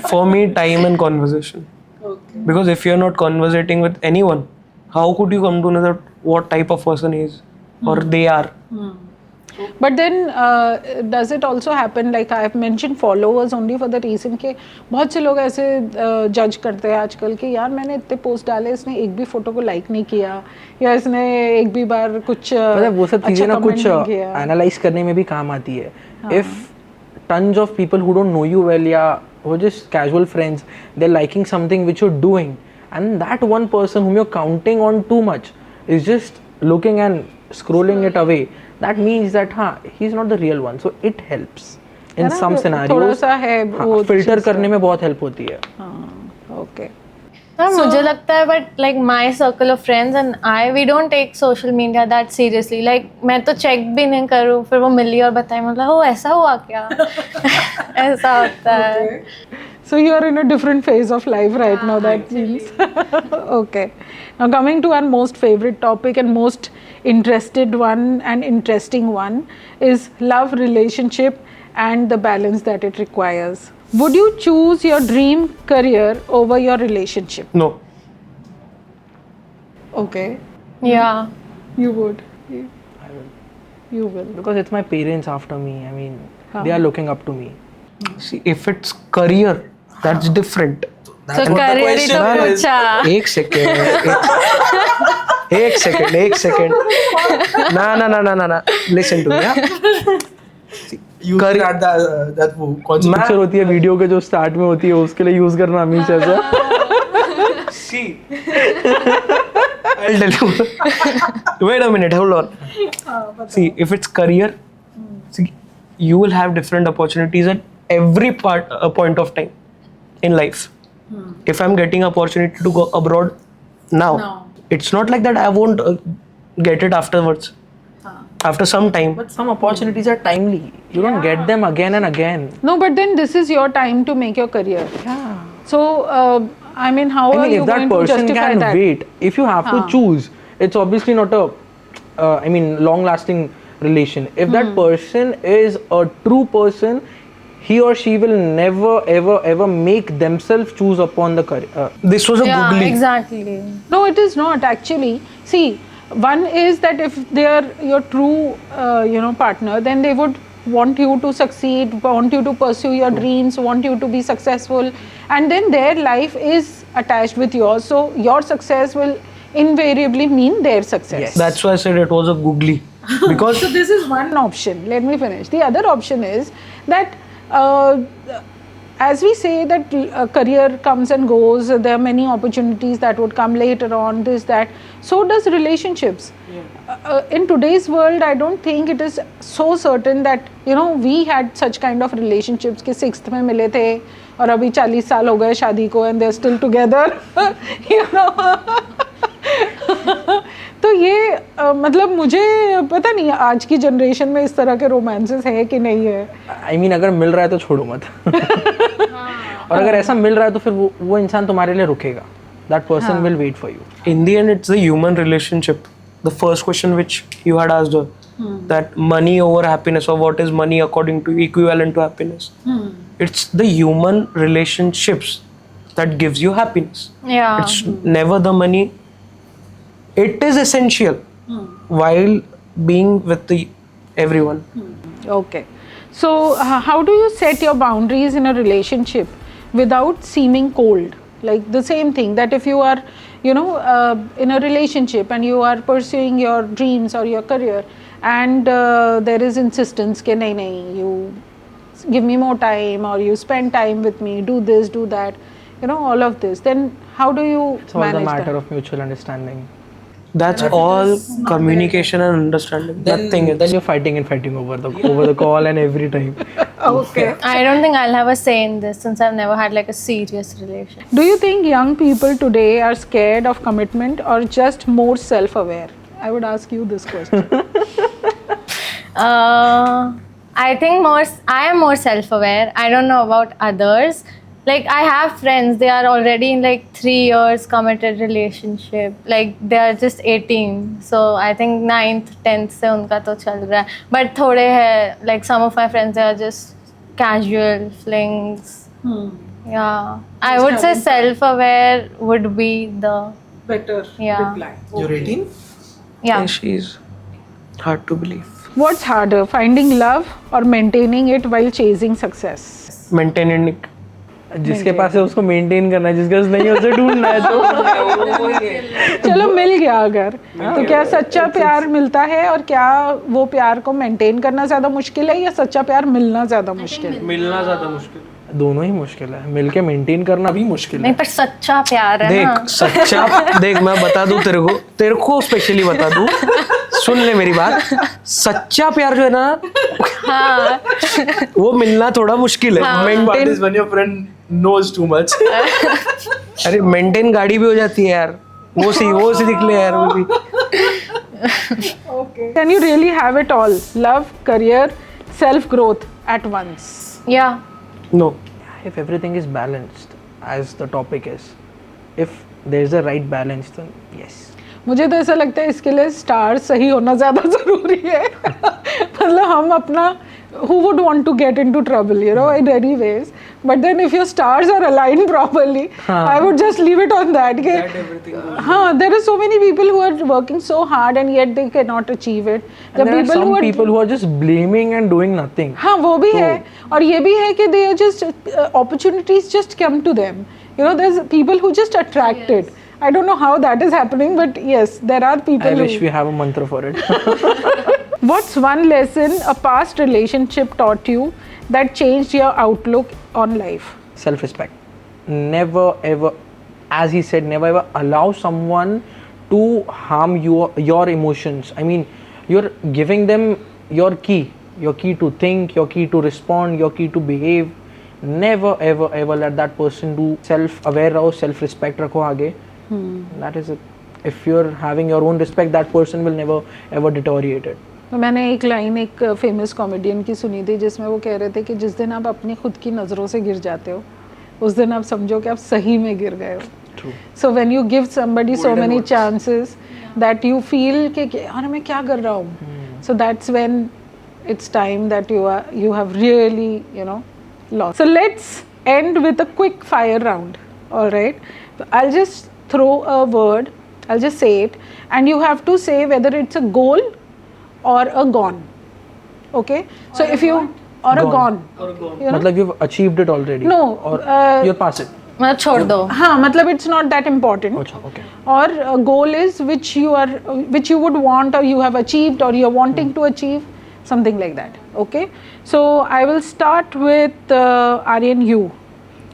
For me, time and conversation. Because if you're not conversating with anyone, how could you come to know that what type of person he is or they are? But then does it also happen, like I have mentioned followers only for the reason कि बहुत से लोग ऐसे जज करते हैं आजकल कि यार मैंने इतने पोस्ट डाले, इसने एक भी फोटो को लाइक नहीं किया, या इसने एक भी बार कुछ पता है वो सब चीजें ना कुछ नहीं किया. एनालाइज करने में भी काम आती है. If tons of people who don't know you well, yeah, who are just casual friends, they're liking something which you're doing, and that one person whom you're counting on too much is just looking and scrolling it away, that means that he's not the real one. So it helps in है ना, some थोड़ा scenarios. सा है वो filter चीज़. करने में बहुत help होती है. ओके. मुझे लगता है but like my circle of friends and I we don't take social media that seriously. Like मैं तो चेक भी नहीं करूँ, फिर वो मिली और बताए, मतलब हो ऐसा हुआ क्या. ऐसा होता है. So you are in a different phase of life right now, that means. Okay. Now coming to our most favorite topic and most interested one and interesting one is love, relationship and the balance that it requires. Would you choose your dream career over your relationship? No. Okay. Yeah. You would. You will. Because it's my parents after me. I mean, they are looking up to me. See, if it's career, that's different. तो career ही तो पूछा. एक second. ना. Listen to me. Yeah? You Career- at that concept. Picture होती है video के जो start में होती है, उसके लिए यूज करना हमेशा ऐसा. See, I'll tell you. Wait a minute, hold on. See, if it's career, see, you will have different opportunities at every point of time in life. If I'm getting opportunity to go abroad now, it's not like that I won't get it afterwards. After some time. But some opportunities are timely. You don't get them again and again. No, but then this is your time to make your career. Yeah. So, I mean, how I are mean, you if that going to person justify can that? wait, if you have to choose, it's obviously not a, long-lasting relation. If that person is a true person, he or she will never, ever make themselves choose upon the career. This was a Yeah, googly. exactly. No, it is not actually. See, one is that if they are your true, partner, then they would want you to succeed, want you to pursue your dreams, want you to be successful, and then their life is attached with yours. So your success will invariably mean their success. Yes. That's why I said it was a googly. Because So this is one option. Let me finish. The other option is that as we say that career comes and goes, there are many opportunities that would come later on, this, that. So does relationships. In today's world, I don't think it is so certain that, we had such kind of relationships कि 6th में मिले थे और अभी 40 साल हो गए शादी को and they're still together. तो ये मतलब मुझे पता नहीं आज की जनरेशन में इस तरह के रोमांसेस है कि नहीं है. I mean, अगर मिल रहा है तो छोड़ो मत. और अगर ऐसा मिल रहा है तो फिर वो इंसान तुम्हारे लिए रुकेगा. That person will wait for you. in the end, it's a human relationship. the first question which you had asked her, that money over happiness, or what is money according to equivalent to happiness. It's the human relationships that gives you happiness. Yeah. It's never the money. It is essential while being with the everyone. Okay. So, how do you set your boundaries in a relationship without seeming cold? Like the same thing that if you are, in a relationship and you are pursuing your dreams or your career, and there is insistence, ke nahi, you give me more time, or you spend time with me, do this, do that, all of this. Then how do you It's all the manage matter that? of mutual understanding. That's all communication and understanding. Nothing else. Then you're fighting over the call and every time. Okay. I don't think I'll have a say in this since I've never had like a serious relation. Do you think young people today are scared of commitment or just more self-aware? I would ask you this question. I think I am more self-aware. I don't know about others. Like I have friends, they are already in like 3 years committed relationship. Like they are just 18. So I think 9th, 10th से उनका तो चल रहा है. But थोड़े हैं, like some of my friends, they are just casual flings. Yeah. I would say self-aware would be the, Better Yeah. reply. You're 18? yeah. She's hard to believe. What's harder, finding love or maintaining it while chasing success? Maintaining it. जिसके पास है उसको maintain करना है, जिसके पास नहीं है उसे ढूंढना है. तो चलो मिल गया अगर, तो क्या सच्चा प्यार मिलता है, और क्या वो प्यार को मेंटेन करना ज्यादा मुश्किल है या सच्चा प्यार मिलना ज्यादा मुश्किल है? मिलना ज्यादा मुश्किल. दोनों ही मुश्किल है, मिलके मेंटेन करना भी मुश्किल नहीं है. पर सच्चा प्यार है ना. देख सच्चा, देख मैं बता दूं तेरे को स्पेशली बता दूं, सुन ले मेरी बात. सच्चा प्यार जो है ना, वो मिलना थोड़ा मुश्किल है. Maintain, when your friend knows too much. अरे मेंटेन गाड़ी भी हो जाती है यार. वो सी दिख ले यार वो भी. Can you really have it all? Love, career, self growth at once? Yeah. No. If everything is balanced, as the topic is, if there is a right balance, then yes. मुझे तो ऐसा लगता है इसके लिए स्टार सही होना ज़्यादा ज़रूरी है. मतलब हम अपना, who would want to get into trouble, in any ways, but then if your stars are aligned properly, I would just leave it on that. There are so many people who are working so hard and yet they cannot achieve it. And there are some people who are just blaming and doing nothing. हाँ वो भी है, और ये भी है कि they are just opportunities just come to them. There's people who just attracted. I don't know how that is happening, but yes, there are people. I wish we have a mantra for it. What's one lesson a past relationship taught you that changed your outlook on life? Self-respect. Never ever, as he said, never ever allow someone to harm your emotions. I mean, you're giving them your key to think, your key to respond, your key to behave. Never ever ever let that person do. Self-aware रहो, self-respect रखो आगे. That is it. If you're having your own respect, that person will never ever deteriorate it. तो मैंने एक line एक famous comedian की सुनी थी जिसमें वो कह रहे थे कि जिस दिन आप अपनी खुद की नज़रों से गिर जाते हो, उस दिन आप समझो कि आप सही में गिर गए हो. True. So when you give somebody so many chances that you feel कि यार मैं क्या कर रहा हूँ, so that's when it's time that you have really lost. So let's end with a quick fire round. All right, I'll just throw a word, I'll just say it, and you have to say whether it's a goal or a gone. Okay, so if you or a gone, मतलब you've achieved it already. No, or you're past it. मतलब छोड़ दो. हाँ मतलब it's not that important. अच्छा, okay. Or a goal is which you would want, or you have achieved, or you're wanting to achieve, something like that. Okay, so I will start with Aryan. You,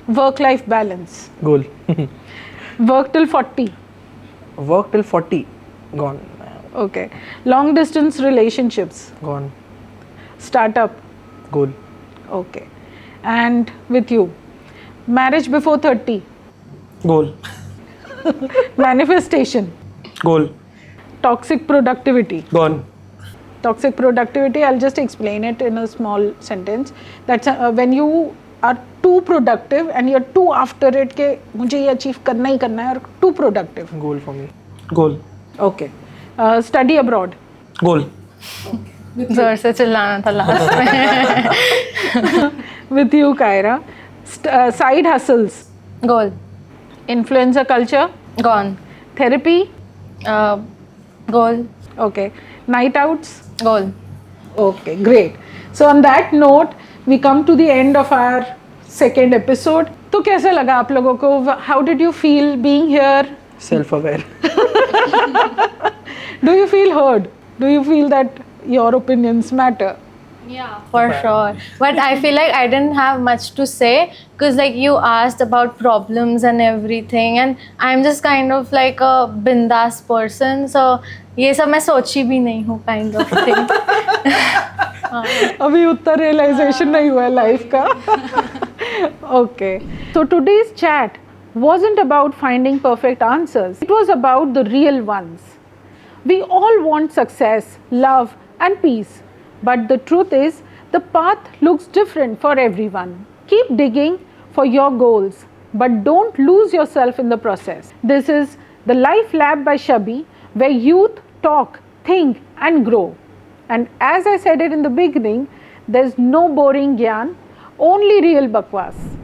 work-life balance. Goal. Work till 40. Work till 40. Gone. Okay. Long distance relationships. Gone. Startup. Goal. Okay. And with you, marriage before 30. Goal. Manifestation. Goal. Toxic productivity. Gone. Toxic productivity, I'll just explain it in a small sentence. That's when you are too productive and you're too after it कि मुझे ये achieve करना ही करना है, और too productive. Goal for me. Goal. Okay. Study abroad. Goal. जोर से चिल्लाना था लास्ट में. With you, Kyra. Side hustles. Goal. Influencer culture. Gone. Therapy. Goal. Okay. Night outs. Goal. Okay, great. So on that note, we come to the end of our second episode. तो कैसा लगा आप लोगों को? How did you feel being here? Self aware. Do you feel heard? Do you feel that your opinions matter? Yeah, for sure. But I feel like I didn't have much to say because like you asked about problems and everything, and I'm just kind of like a bindas person. So ये सब मैं सोची भी नहीं हूँ kind of thing. अभी उतना realization नहीं हुआ है life का. Okay. So today's chat wasn't about finding perfect answers. It was about the real ones. We all want success, love, and peace. But the truth is, the path looks different for everyone. Keep digging for your goals, but don't lose yourself in the process. This is the Life Lab by Shabby, where youth talk, think, and grow. And as I said it in the beginning, there's no boring gyan, only real bakwas.